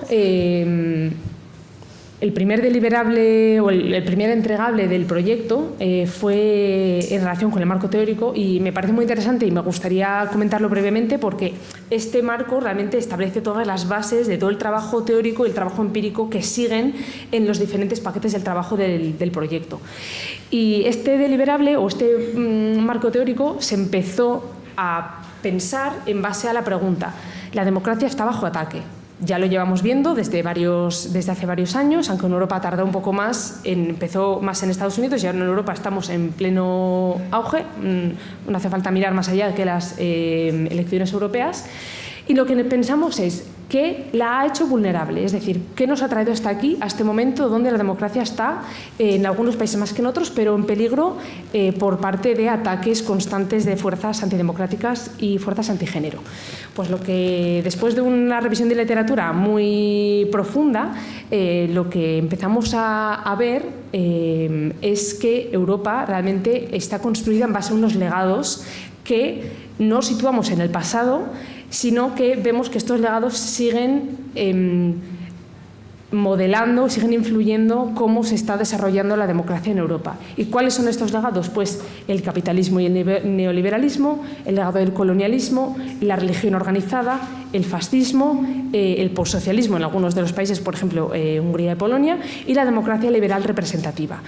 el primer deliberable o el primer entregable del proyecto fue en relación con el marco teórico, y me parece muy interesante y me gustaría comentarlo brevemente porque este marco realmente establece todas las bases de todo el trabajo teórico y el trabajo empírico que siguen en los diferentes paquetes del trabajo del proyecto. Y este deliberable o este marco teórico se empezó a pensar en base a la pregunta: ¿la democracia está bajo ataque? Ya lo llevamos viendo desde hace varios años, aunque en Europa tardó un poco más, empezó más en Estados Unidos y ahora en Europa estamos en pleno auge, no hace falta mirar más allá que las elecciones europeas. Y lo que pensamos es qué la ha hecho vulnerable, es decir, qué nos ha traído hasta aquí, a este momento donde la democracia está, en algunos países más que en otros, pero en peligro por parte de ataques constantes de fuerzas antidemocráticas y fuerzas antigénero. Pues lo que, después de una revisión de literatura muy profunda, lo que empezamos a ver es que Europa realmente está construida en base a unos legados que no situamos en el pasado, sino que vemos que estos legados siguen modelando, siguen influyendo cómo se está desarrollando la democracia en Europa. ¿Y cuáles son estos legados? Pues el capitalismo y el neoliberalismo, el legado del colonialismo, la religión organizada, el fascismo, el postsocialismo en algunos de los países, por ejemplo, Hungría y Polonia, y la democracia liberal representativa.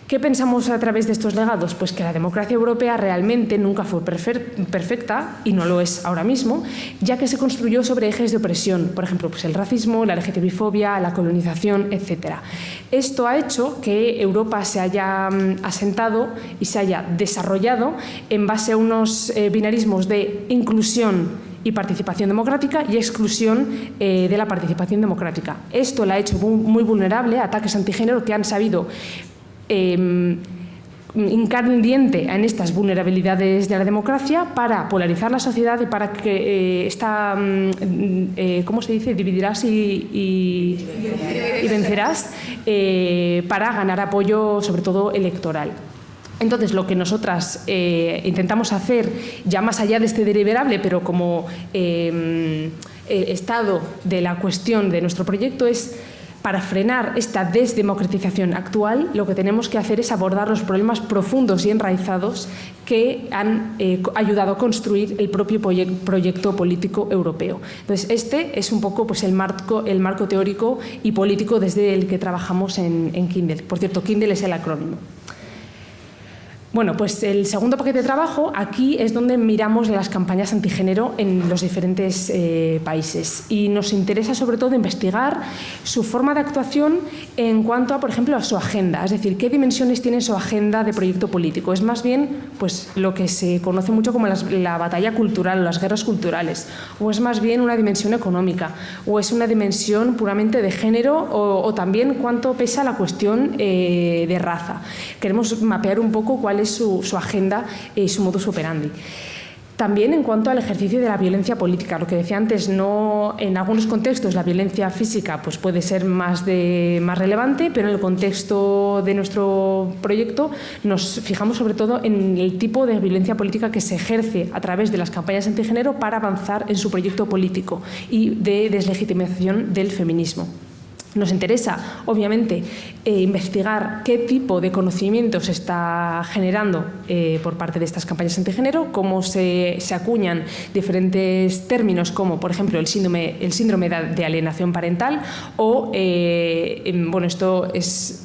¿Qué pensamos a través de estos legados? Pues que la democracia europea realmente nunca fue perfecta, y no lo es ahora mismo, ya que se construyó sobre ejes de opresión, por ejemplo, pues el racismo, la LGTBI-fobia, la colonización, etc. Esto ha hecho que Europa se haya asentado y se haya desarrollado en base a unos binarismos de inclusión y participación democrática y exclusión de la participación democrática. Esto la ha hecho muy vulnerable a ataques antigénero que han sabido hincar un diente en estas vulnerabilidades de la democracia para polarizar la sociedad y para que esta, ¿cómo se dice?, dividirás y vencerás, para ganar apoyo, sobre todo electoral. Entonces, lo que nosotras intentamos hacer, ya más allá de este deliberable, pero como estado de la cuestión de nuestro proyecto, es para frenar esta desdemocratización actual, lo que tenemos que hacer es abordar los problemas profundos y enraizados que han ayudado a construir el propio proyecto político europeo. Entonces, este es un poco pues, el marco teórico y político desde el que trabajamos en Kindle. Por cierto, Kindle es el acrónimo. Bueno, pues el segundo paquete de trabajo, aquí es donde miramos las campañas antigénero en los diferentes países, y nos interesa sobre todo investigar su forma de actuación en cuanto a, por ejemplo, a su agenda, es decir, qué dimensiones tiene su agenda de proyecto político. Es más bien pues, lo que se conoce mucho como la batalla cultural o las guerras culturales, o es más bien una dimensión económica, o es una dimensión puramente de género, o también cuánto pesa la cuestión de raza. Queremos mapear un poco cuál es su agenda y su modus operandi. También en cuanto al ejercicio de la violencia política, lo que decía antes, no, en algunos contextos la violencia física pues puede ser más relevante, pero en el contexto de nuestro proyecto nos fijamos sobre todo en el tipo de violencia política que se ejerce a través de las campañas antigénero para avanzar en su proyecto político y de deslegitimación del feminismo. Nos interesa, obviamente, investigar qué tipo de conocimiento se está generando por parte de estas campañas antigénero, cómo se acuñan diferentes términos como, por ejemplo, el síndrome de alienación parental o, bueno, esto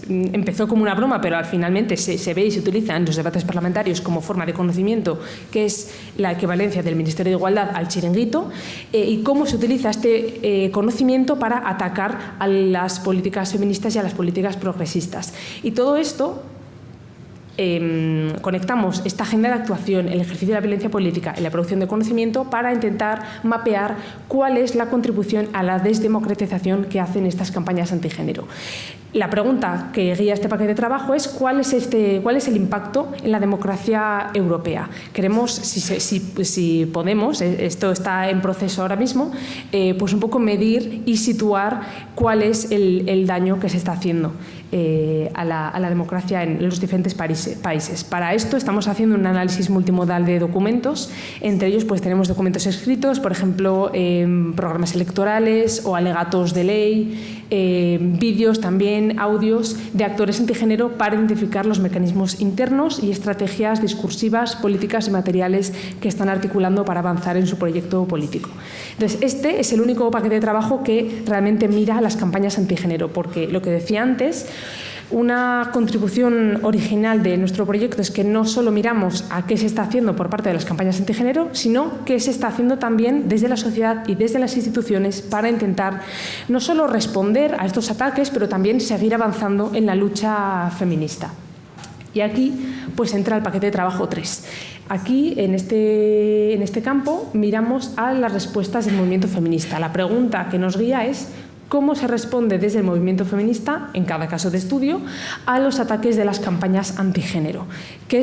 empezó como una broma, pero finalmente se ve y se utiliza en los debates parlamentarios como forma de conocimiento, que es la equivalencia del Ministerio de Igualdad al chiringuito, y cómo se utiliza este conocimiento para atacar a las políticas feministas y a las políticas progresistas. Y todo esto, conectamos esta agenda de actuación, el ejercicio de la violencia política y la producción de conocimiento para intentar mapear cuál es la contribución a la desdemocratización que hacen estas campañas antigénero. La pregunta que guía este paquete de trabajo es ¿cuál es el impacto en la democracia europea? Queremos, si podemos, esto está en proceso ahora mismo, pues un poco medir y situar cuál es el daño que se está haciendo a la democracia en los diferentes países. Para esto estamos haciendo un análisis multimodal de documentos, entre ellos pues tenemos documentos escritos, por ejemplo, programas electorales o alegatos de ley, vídeos también, audios de actores antigénero para identificar los mecanismos internos y estrategias discursivas, políticas y materiales que están articulando para avanzar en su proyecto político. Entonces, este es el único paquete de trabajo que realmente mira las campañas antigénero, porque lo que decía antes, una contribución original de nuestro proyecto es que no solo miramos a qué se está haciendo por parte de las campañas antigénero, sino qué se está haciendo también desde la sociedad y desde las instituciones para intentar no solo responder a estos ataques, pero también seguir avanzando en la lucha feminista. Y aquí pues entra el paquete de trabajo 3. Aquí, en este campo, miramos a las respuestas del movimiento feminista. La pregunta que nos guía es cómo se responde desde el movimiento feminista, en cada caso de estudio, a los ataques de las campañas antigénero. ¿Qué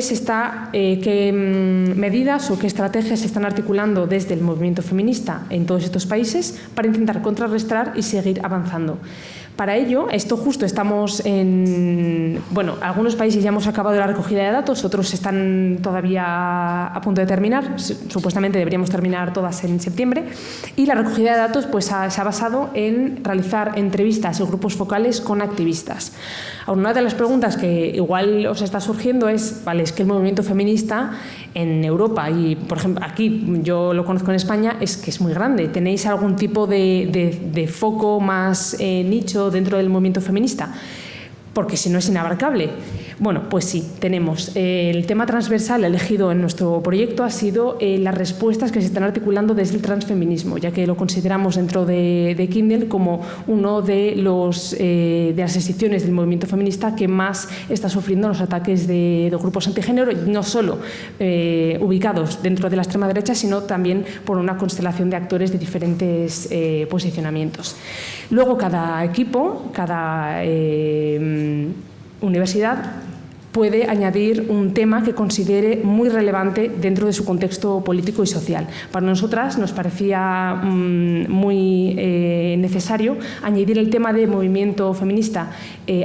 medidas o qué estrategias se están articulando desde el movimiento feminista en todos estos países para intentar contrarrestar y seguir avanzando? Para ello, esto justo estamos bueno, algunos países ya hemos acabado la recogida de datos, otros están todavía a punto de terminar, supuestamente deberíamos terminar todas en septiembre, y la recogida de datos pues, se ha basado en realizar entrevistas o grupos focales con activistas. Una de las preguntas que igual os está surgiendo es, vale, es que el movimiento feminista en Europa y, por ejemplo, aquí yo lo conozco en España, es que es muy grande. ¿Tenéis algún tipo de foco más nicho dentro del movimiento feminista? Porque si no es inabarcable. Bueno, pues sí, tenemos. El tema transversal elegido en nuestro proyecto ha sido las respuestas que se están articulando desde el transfeminismo, ya que lo consideramos dentro de Kindle como uno de las secciones del movimiento feminista que más está sufriendo los ataques de grupos antigénero, no solo ubicados dentro de la extrema derecha, sino también por una constelación de actores de diferentes posicionamientos. Luego, cada equipo, cada universidad puede añadir un tema que considere muy relevante dentro de su contexto político y social. Para nosotras nos parecía muy necesario añadir el tema de movimiento feminista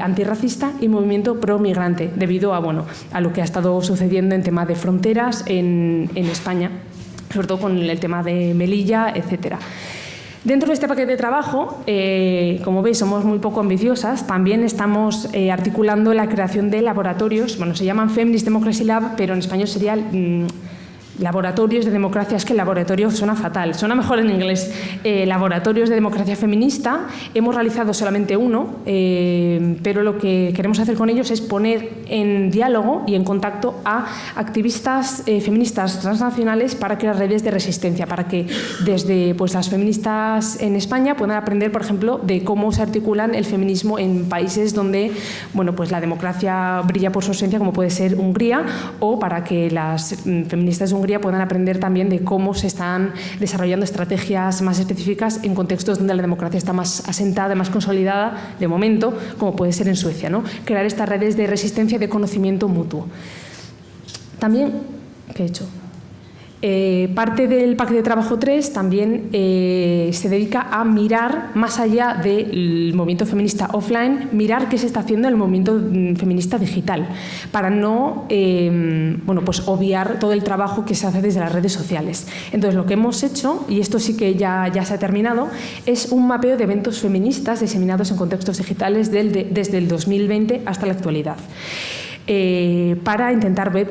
antirracista y movimiento pro-migrante, debido a lo que ha estado sucediendo en tema de fronteras en España, sobre todo con el tema de Melilla, etcétera. Dentro de este paquete de trabajo, como veis, somos muy poco ambiciosas. También estamos articulando la creación de laboratorios, se llaman Feminist Democracy Lab, pero en español sería laboratorios de democracia. Es que laboratorio suena fatal, suena mejor en inglés. Laboratorios de democracia feminista. Hemos realizado solamente uno, pero lo que queremos hacer con ellos es poner en diálogo y en contacto a activistas feministas transnacionales para crear redes de resistencia, para que desde las feministas en España puedan aprender, por ejemplo, de cómo se articulan el feminismo en países donde la democracia brilla por su ausencia, como puede ser Hungría, o para que las feministas de Hungría puedan aprender también de cómo se están desarrollando estrategias más específicas en contextos donde la democracia está más asentada, más consolidada, de momento, como puede ser en Suecia, ¿no? Crear estas redes de resistencia y de conocimiento mutuo. También, ¿qué he hecho? Parte del paquete de trabajo 3 también se dedica a mirar más allá del movimiento feminista offline, mirar qué se está haciendo en el movimiento feminista digital, para no obviar todo el trabajo que se hace desde las redes sociales. Entonces, lo que hemos hecho, y esto sí que ya se ha terminado, es un mapeo de eventos feministas diseminados en contextos digitales desde el 2020 hasta la actualidad. Para intentar ver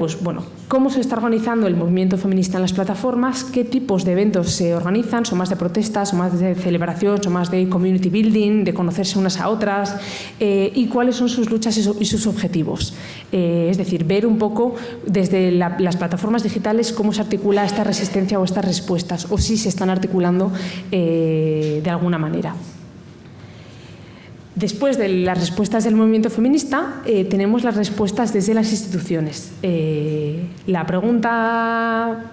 cómo se está organizando el movimiento feminista en las plataformas, qué tipos de eventos se organizan, son más de protestas, son más de celebración, son más de community building, de conocerse unas a otras, y cuáles son sus luchas y sus objetivos. Es decir, ver un poco desde las plataformas digitales cómo se articula esta resistencia o estas respuestas, o si se están articulando de alguna manera. Después de las respuestas del movimiento feminista, tenemos las respuestas desde las instituciones. La pregunta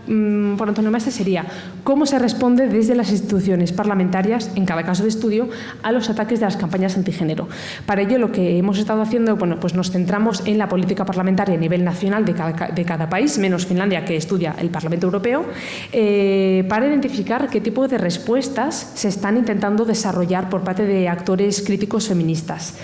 por antonomasia sería: ¿cómo se responde desde las instituciones parlamentarias, en cada caso de estudio, a los ataques de las campañas antigénero? Para ello, lo que hemos estado haciendo, nos centramos en la política parlamentaria a nivel nacional de cada país, menos Finlandia, que estudia el Parlamento Europeo, para identificar qué tipo de respuestas se están intentando desarrollar por parte de actores críticos feministas.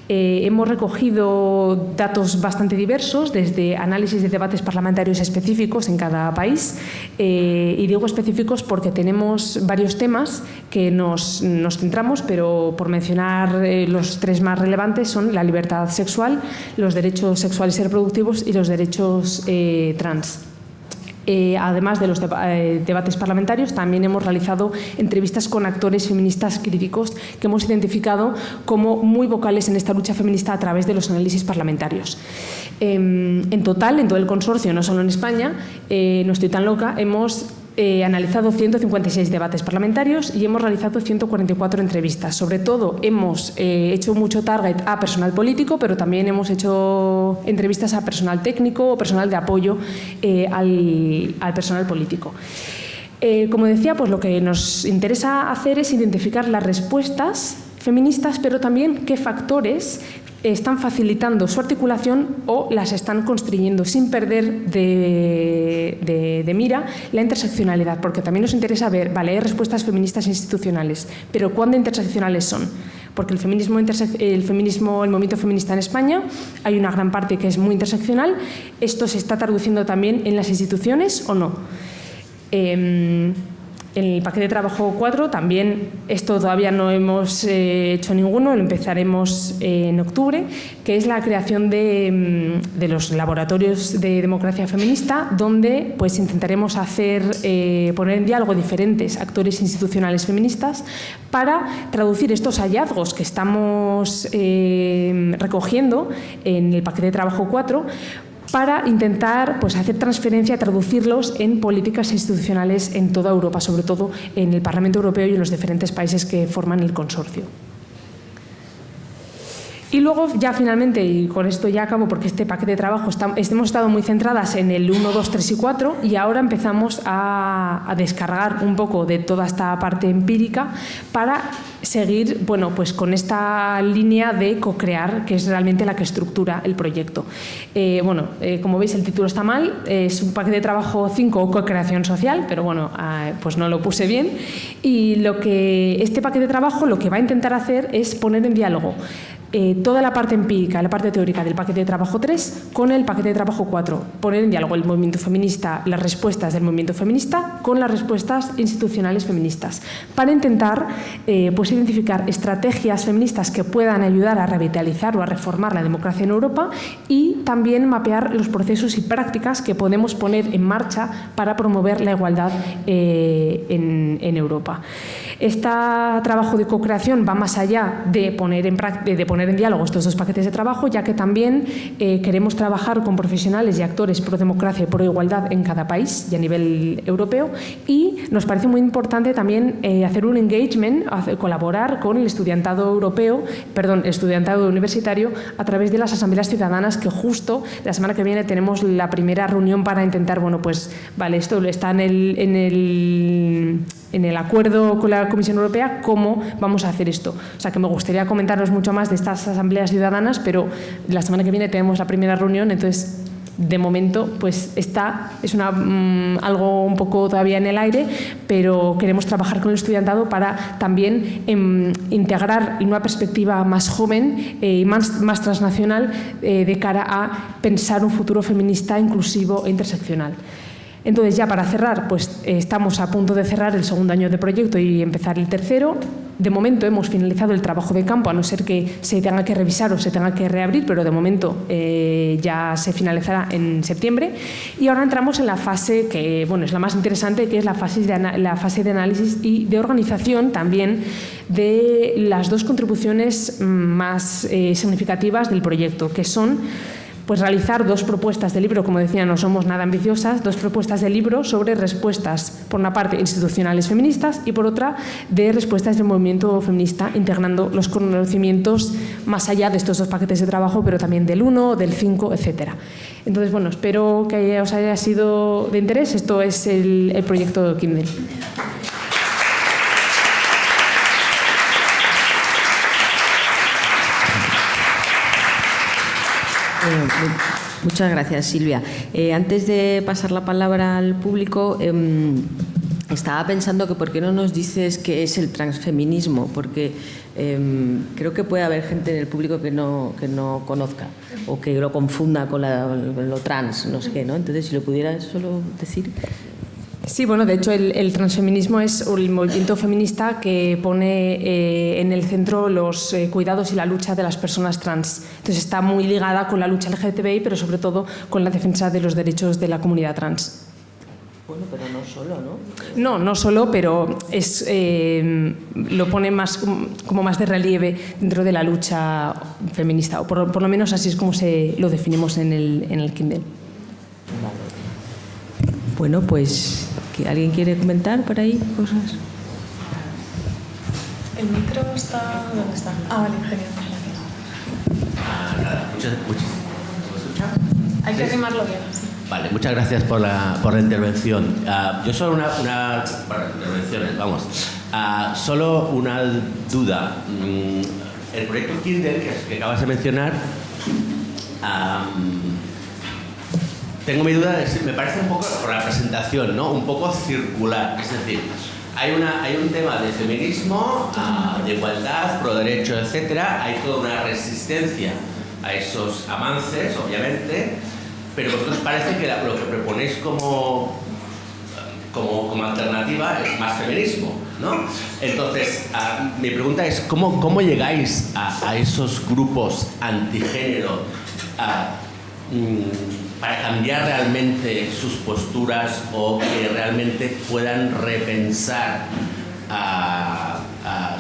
Hemos recogido datos bastante diversos, desde análisis de debates parlamentarios específicos en cada país, y digo específicos porque tenemos varios temas que nos centramos, pero por mencionar los 3 más relevantes son la libertad sexual, los derechos sexuales y reproductivos y los derechos trans. Además de los debates parlamentarios, también hemos realizado entrevistas con actores feministas críticos que hemos identificado como muy vocales en esta lucha feminista a través de los análisis parlamentarios. En total, en todo el consorcio, no solo en España, no estoy tan loca, hemos analizado 156 debates parlamentarios y hemos realizado 144 entrevistas. Sobre todo, hemos hecho mucho target a personal político, pero también hemos hecho entrevistas a personal técnico o personal de apoyo al personal político. Como decía, lo que nos interesa hacer es identificar las respuestas feministas, pero también qué factores están facilitando su articulación o las están construyendo, sin perder de mira la interseccionalidad, porque también nos interesa ver, hay respuestas feministas institucionales, pero ¿cuándo interseccionales son? Porque el movimiento feminista en España, hay una gran parte que es muy interseccional. ¿Esto se está traduciendo también en las instituciones o no? En el paquete de trabajo 4 también, esto todavía no hemos hecho ninguno, lo empezaremos en octubre, que es la creación de los laboratorios de democracia feminista, donde pues intentaremos poner en diálogo diferentes actores institucionales feministas para traducir estos hallazgos que estamos recogiendo en el paquete de trabajo 4, para intentar pues, hacer transferencia, traducirlos en políticas institucionales en toda Europa, sobre todo en el Parlamento Europeo y en los diferentes países que forman el consorcio. Y luego, ya finalmente, y con esto ya acabo porque este paquete de trabajo hemos estado muy centradas en el 1, 2, 3 y 4 y ahora empezamos a descargar un poco de toda esta parte empírica para seguir pues con esta línea de co-crear, que es realmente la que estructura el proyecto. Como veis, el título está mal, es un paquete de trabajo 5, co-creación social, pero bueno, pues no lo puse bien. Y este paquete de trabajo lo que va a intentar hacer es poner en diálogo toda la parte empírica, la parte teórica del paquete de trabajo 3 con el paquete de trabajo 4. Poner en diálogo el movimiento feminista, las respuestas del movimiento feminista con las respuestas institucionales feministas, para intentar pues identificar estrategias feministas que puedan ayudar a revitalizar o a reformar la democracia en Europa y también mapear los procesos y prácticas que podemos poner en marcha para promover la igualdad en Europa. Este trabajo de co-creación va más allá de poner en diálogo estos dos paquetes de trabajo, ya que también queremos trabajar con profesionales y actores pro democracia y pro igualdad en cada país y a nivel europeo, y nos parece muy importante también hacer un engagement, colaborar con el estudiantado universitario a través de las asambleas ciudadanas, que justo la semana que viene tenemos la primera reunión para intentar, esto está en el acuerdo con la Comisión Europea, cómo vamos a hacer esto. O sea, que me gustaría comentaros mucho más de estas asambleas ciudadanas, pero la semana que viene tenemos la primera reunión, entonces de momento pues es algo un poco todavía en el aire, pero queremos trabajar con el estudiantado para también integrar una perspectiva más joven y más transnacional de cara a pensar un futuro feminista, inclusivo e interseccional. Entonces, ya para cerrar, pues estamos a punto de cerrar el segundo año de proyecto y empezar el tercero. De momento hemos finalizado el trabajo de campo, a no ser que se tenga que revisar o se tenga que reabrir, pero de momento ya se finalizará en septiembre. Y ahora entramos en la fase que es la más interesante, que es la fase de análisis y de organización también de las dos contribuciones más significativas del proyecto, que son pues realizar dos propuestas de libro, como decía, no somos nada ambiciosas, dos propuestas de libro sobre respuestas, por una parte, institucionales feministas y por otra, de respuestas del movimiento feminista, integrando los conocimientos más allá de estos dos paquetes de trabajo, pero también del 1, del 5, etcétera. Entonces, espero que os haya sido de interés. Esto es el proyecto Kindle. Muchas gracias, Silvia. Antes de pasar la palabra al público, estaba pensando que por qué no nos dices qué es el transfeminismo, porque creo que puede haber gente en el público que no conozca o que lo confunda con lo trans, no sé qué, ¿no? Entonces, si lo pudieras solo decir. Sí, de hecho el transfeminismo es el movimiento feminista que pone en el centro los cuidados y la lucha de las personas trans. Entonces está muy ligada con la lucha LGTBI, pero sobre todo con la defensa de los derechos de la comunidad trans. Bueno, pero no solo, No, ¿no? no solo, pero lo pone como más de relieve dentro de la lucha feminista, o por lo menos así es como lo definimos en el Kindle. Bueno, pues, ¿alguien quiere comentar por ahí cosas? ¿El micro está? ¿Dónde está? Vale, genial. Nada, muchas ¿me escucha? Hay que arrimarlo bien, sí. Vale, muchas gracias por la intervención. Yo solo intervenciones, vamos. Solo una duda. El proyecto Kindle que acabas de mencionar, tengo mi duda, me parece un poco, por la presentación, ¿no? Un poco circular. Es decir, hay un tema de feminismo, de igualdad, pro derecho, etcétera. Hay toda una resistencia a esos avances, obviamente, pero vosotros parece que lo que proponéis como como alternativa es más feminismo, ¿no? Entonces, mi pregunta es, ¿cómo llegáis a esos grupos antigénero para cambiar realmente sus posturas o que realmente puedan repensar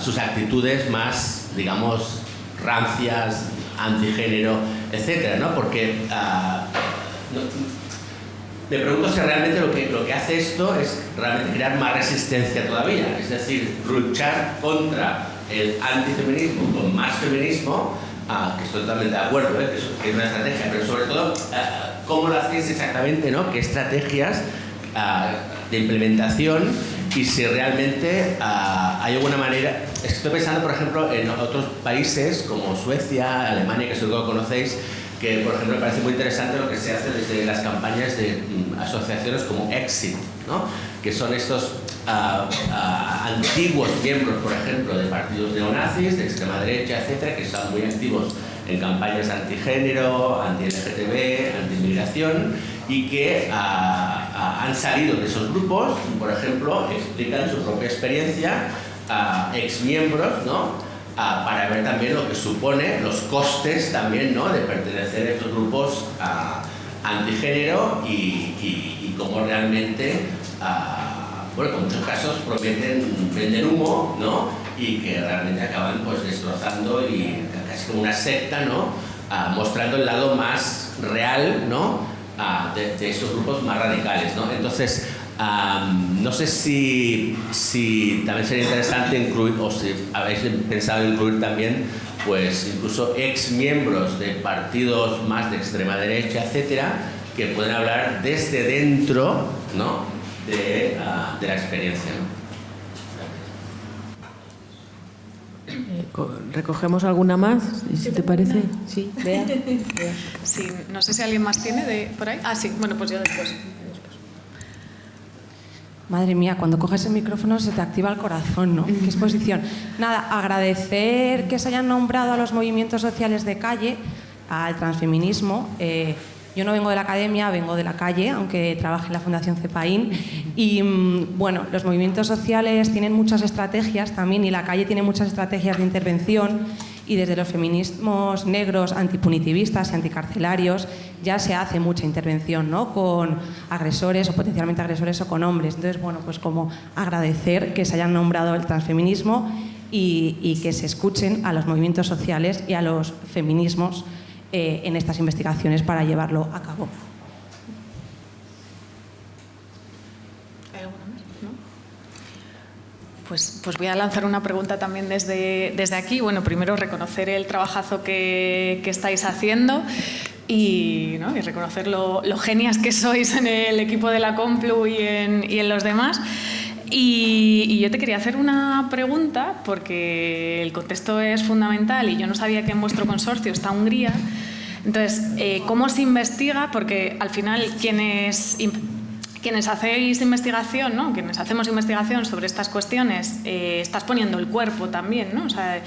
sus actitudes más, digamos, rancias, antigénero, etcétera, ¿no? Porque me pregunto si realmente lo que hace esto es realmente crear más resistencia todavía, es decir, luchar contra el antifeminismo con más feminismo, que estoy totalmente de acuerdo, que es una estrategia, pero sobre todo, ¿cómo lo hacéis exactamente, ¿no? ¿Qué estrategias de implementación y si realmente hay alguna manera? Estoy pensando, por ejemplo, en otros países como Suecia, Alemania, que seguro que conocéis, que por ejemplo me parece muy interesante lo que se hace desde las campañas de asociaciones como Exit, ¿no? Que son estos antiguos miembros, por ejemplo, de partidos neonazis, de extrema derecha, etcétera, que están muy activos en campañas antigénero, anti-LGTB, anti-inmigración, y que han salido de esos grupos, por ejemplo, explican su propia experiencia a exmiembros, ¿no? Para ver también lo que supone los costes también, ¿no? De pertenecer a estos grupos antigénero y cómo realmente, bueno, en muchos casos venden humo, ¿no? Y que realmente acaban pues destrozando y casi como una secta, ¿no? Mostrando el lado más real, ¿no? De estos grupos más radicales, ¿no? Entonces, no sé si también sería interesante incluir, o si habéis pensado incluir también, pues incluso ex miembros de partidos más de extrema derecha, etcétera, que pueden hablar desde dentro, ¿no? de la experiencia, ¿no? ¿Recogemos alguna más? Si te parece. Sí, Bea. Sí, no sé si alguien más tiene por ahí. Sí, bueno, pues yo después. Madre mía, cuando coges el micrófono se te activa el corazón, ¿no? Qué exposición. Nada, agradecer que se hayan nombrado a los movimientos sociales de calle, al transfeminismo. Yo no vengo de la academia, vengo de la calle, aunque trabaje en la Fundación CEPAIN. Y bueno, los movimientos sociales tienen muchas estrategias también, y la calle tiene muchas estrategias de intervención. Y desde los feminismos negros, antipunitivistas y anticarcelarios ya se hace mucha intervención, ¿no? Con agresores o potencialmente agresores o con hombres. Entonces, bueno, pues como agradecer que se hayan nombrado el transfeminismo y que se escuchen a los movimientos sociales y a los feminismos en estas investigaciones para llevarlo a cabo. Pues voy a lanzar una pregunta también desde aquí. Bueno, primero reconocer el trabajazo que estáis haciendo y, ¿no? Y reconocer lo genias que sois en el equipo de la Complu y en los demás. Y yo te quería hacer una pregunta porque el contexto es fundamental y yo no sabía que en vuestro consorcio está Hungría. Entonces, ¿cómo se investiga? Porque al final quienes hacéis investigación, ¿no? Quienes hacemos investigación sobre estas cuestiones, estás poniendo el cuerpo también, ¿no? O sea,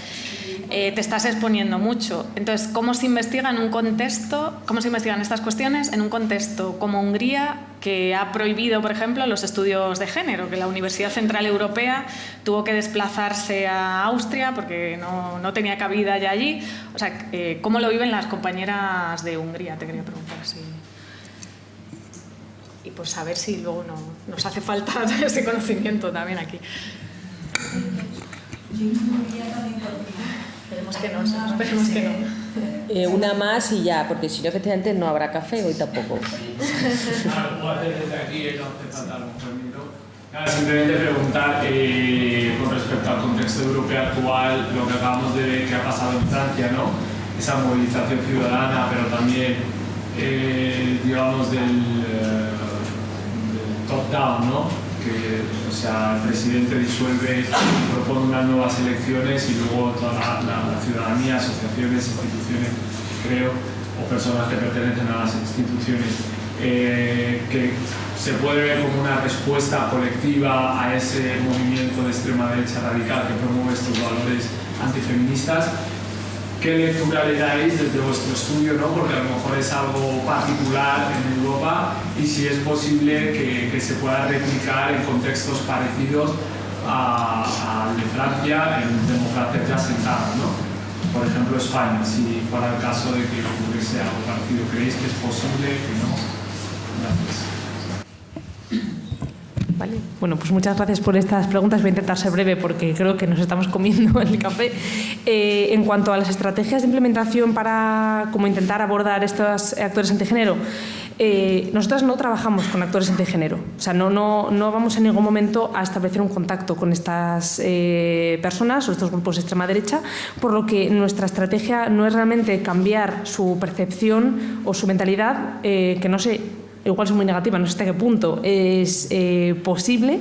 te estás exponiendo mucho. Entonces, ¿cómo se investiga en un contexto, cómo se investigan estas cuestiones en un contexto como Hungría, que ha prohibido, por ejemplo, los estudios de género, que la Universidad Central Europea tuvo que desplazarse a Austria porque no tenía cabida ya allí? O sea, ¿cómo lo viven las compañeras de Hungría? Te quería preguntar así. Y pues a ver si luego nos hace falta ese conocimiento también aquí. Esperemos que no, esperemos que no. Una más y ya, porque si no, efectivamente no habrá café hoy tampoco. Claro, puedo hacer desde aquí, no hace falta a lo mejor el micro. Claro, simplemente preguntar con respecto al contexto europeo actual, lo que acabamos de ver que ha pasado en Francia, ¿no? Esa movilización ciudadana, pero también, digamos, del top-down, ¿no? Que, o sea, el presidente disuelve, propone unas nuevas elecciones y luego toda la ciudadanía, asociaciones, instituciones, creo, o personas que pertenecen a las instituciones, que se puede ver como una respuesta colectiva a ese movimiento de extrema derecha radical que promueve estos valores antifeministas. ¿qué lectura le dais desde vuestro estudio, ¿no? Porque a lo mejor es algo particular en Europa y si es posible que se pueda replicar en contextos parecidos al de Francia, en democracias ya sentadas, ¿no? Por ejemplo, España, si fuera el caso de que ocurriese algo parecido. ¿Creéis que es posible, que no? Gracias. Vale. Bueno, pues muchas gracias por estas preguntas. Voy a intentar ser breve porque creo que nos estamos comiendo el café. En cuanto a las estrategias de implementación para cómo intentar abordar estos actores antigénero, nosotras no trabajamos con actores antigénero. O sea, no vamos en ningún momento a establecer un contacto con estas personas o estos grupos de extrema derecha, por lo que nuestra estrategia no es realmente cambiar su percepción o su mentalidad, que no sé, igual es muy negativa, no sé hasta qué punto es posible.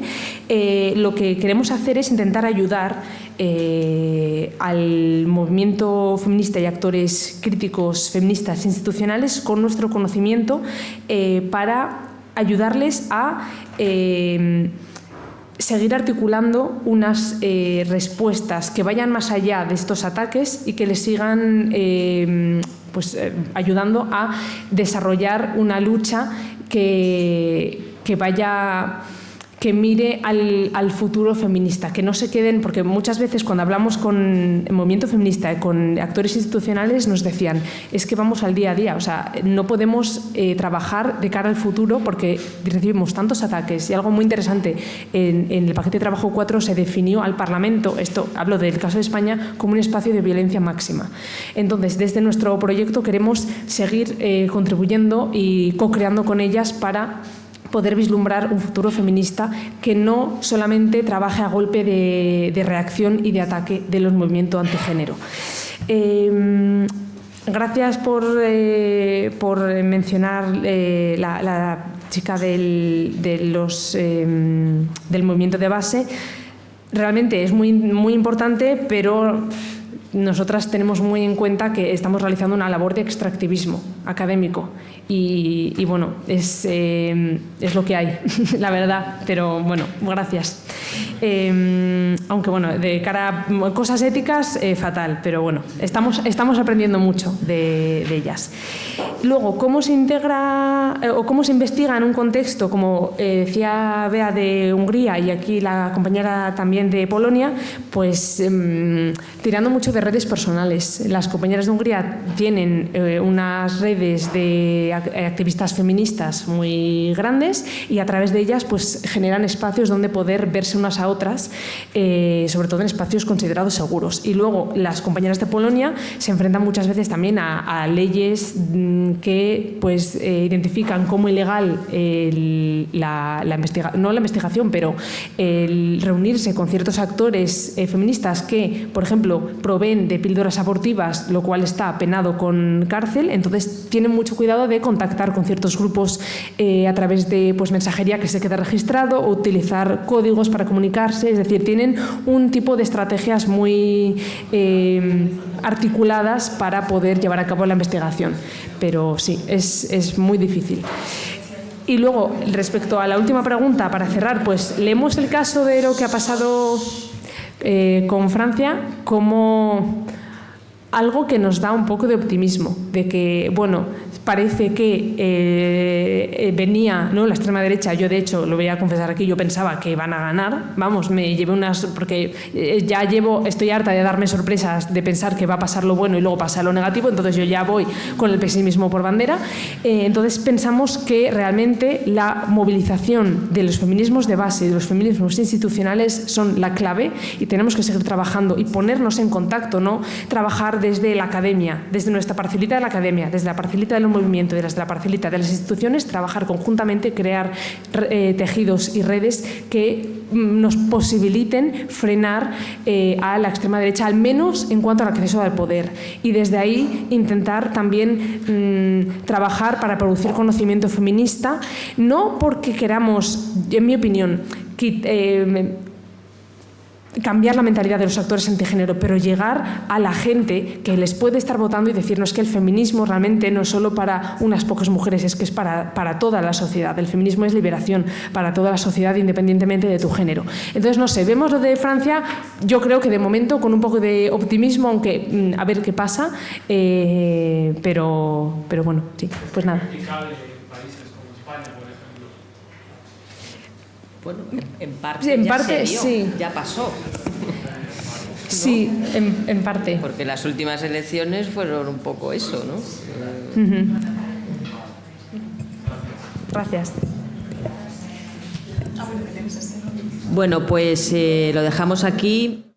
Lo que queremos hacer es intentar ayudar al movimiento feminista y actores críticos feministas institucionales con nuestro conocimiento para ayudarles a seguir articulando unas respuestas que vayan más allá de estos ataques y que les sigan ayudando a desarrollar una lucha que mire al futuro feminista, que no se queden, porque muchas veces cuando hablamos con el movimiento feminista, con actores institucionales, nos decían, es que vamos al día a día, o sea, no podemos trabajar de cara al futuro porque recibimos tantos ataques. Y algo muy interesante, en el paquete de trabajo 4 se definió al Parlamento, esto hablo del caso de España, como un espacio de violencia máxima. Entonces, desde nuestro proyecto queremos seguir contribuyendo y co-creando con ellas para poder vislumbrar un futuro feminista que no solamente trabaje a golpe de reacción y de ataque de los movimientos antigénero. Gracias por mencionar la chica del movimiento de base. Realmente es muy, muy importante, pero nosotras tenemos muy en cuenta que estamos realizando una labor de extractivismo académico y bueno, es lo que hay, la verdad, pero bueno, gracias. Aunque bueno, de cara a cosas éticas, fatal, pero bueno, estamos aprendiendo mucho de ellas. Luego, ¿cómo se integra o cómo se investiga en un contexto, como decía Bea de Hungría y aquí la compañera también de Polonia, pues tirando mucho de redes personales. Las compañeras de Hungría tienen unas redes de activistas feministas muy grandes y a través de ellas pues generan espacios donde poder verse unas a otras, sobre todo en espacios considerados seguros. Y luego las compañeras de Polonia se enfrentan muchas veces también a leyes que pues identifican como ilegal no la investigación, pero el reunirse con ciertos actores feministas que, por ejemplo, proveen de píldoras abortivas, lo cual está penado con cárcel. Entonces tienen mucho cuidado de contactar con ciertos grupos a través de pues, mensajería que se queda registrado o utilizar códigos para comunicarse. Es decir, tienen un tipo de estrategias muy articuladas para poder llevar a cabo la investigación. Pero sí, es muy difícil. Y luego, respecto a la última pregunta, para cerrar, pues leemos el caso de lo que ha pasado con Francia como algo que nos da un poco de optimismo, de que, bueno, parece que venía, ¿no?, la extrema derecha. Yo, de hecho, lo voy a confesar aquí, yo pensaba que van a ganar. Vamos, me llevé unas... porque estoy harta de darme sorpresas, de pensar que va a pasar lo bueno y luego pasa lo negativo, entonces yo ya voy con el pesimismo por bandera. Entonces pensamos que realmente la movilización de los feminismos de base y de los feminismos institucionales son la clave y tenemos que seguir trabajando y ponernos en contacto, ¿no? Trabajar desde la academia, desde nuestra parcelita de la academia, desde la parcelita del movimiento, desde la parcelita de las instituciones, trabajar conjuntamente, crear tejidos y redes que nos posibiliten frenar a la extrema derecha, al menos en cuanto al acceso al poder. Y desde ahí intentar también trabajar para producir conocimiento feminista, no porque queramos, en mi opinión, cambiar la mentalidad de los actores antigénero, pero llegar a la gente que les puede estar votando y decirnos que el feminismo realmente no es solo para unas pocas mujeres, es que es para toda la sociedad. El feminismo es liberación para toda la sociedad independientemente de tu género. Entonces, no sé, vemos lo de Francia, yo creo que de momento con un poco de optimismo, aunque a ver qué pasa, pero bueno, sí, pues nada. Bueno, en parte, sí, en parte sí. Ya pasó. Sí, en parte. Porque las últimas elecciones fueron un poco eso, ¿no? Gracias. Bueno, pues lo dejamos aquí.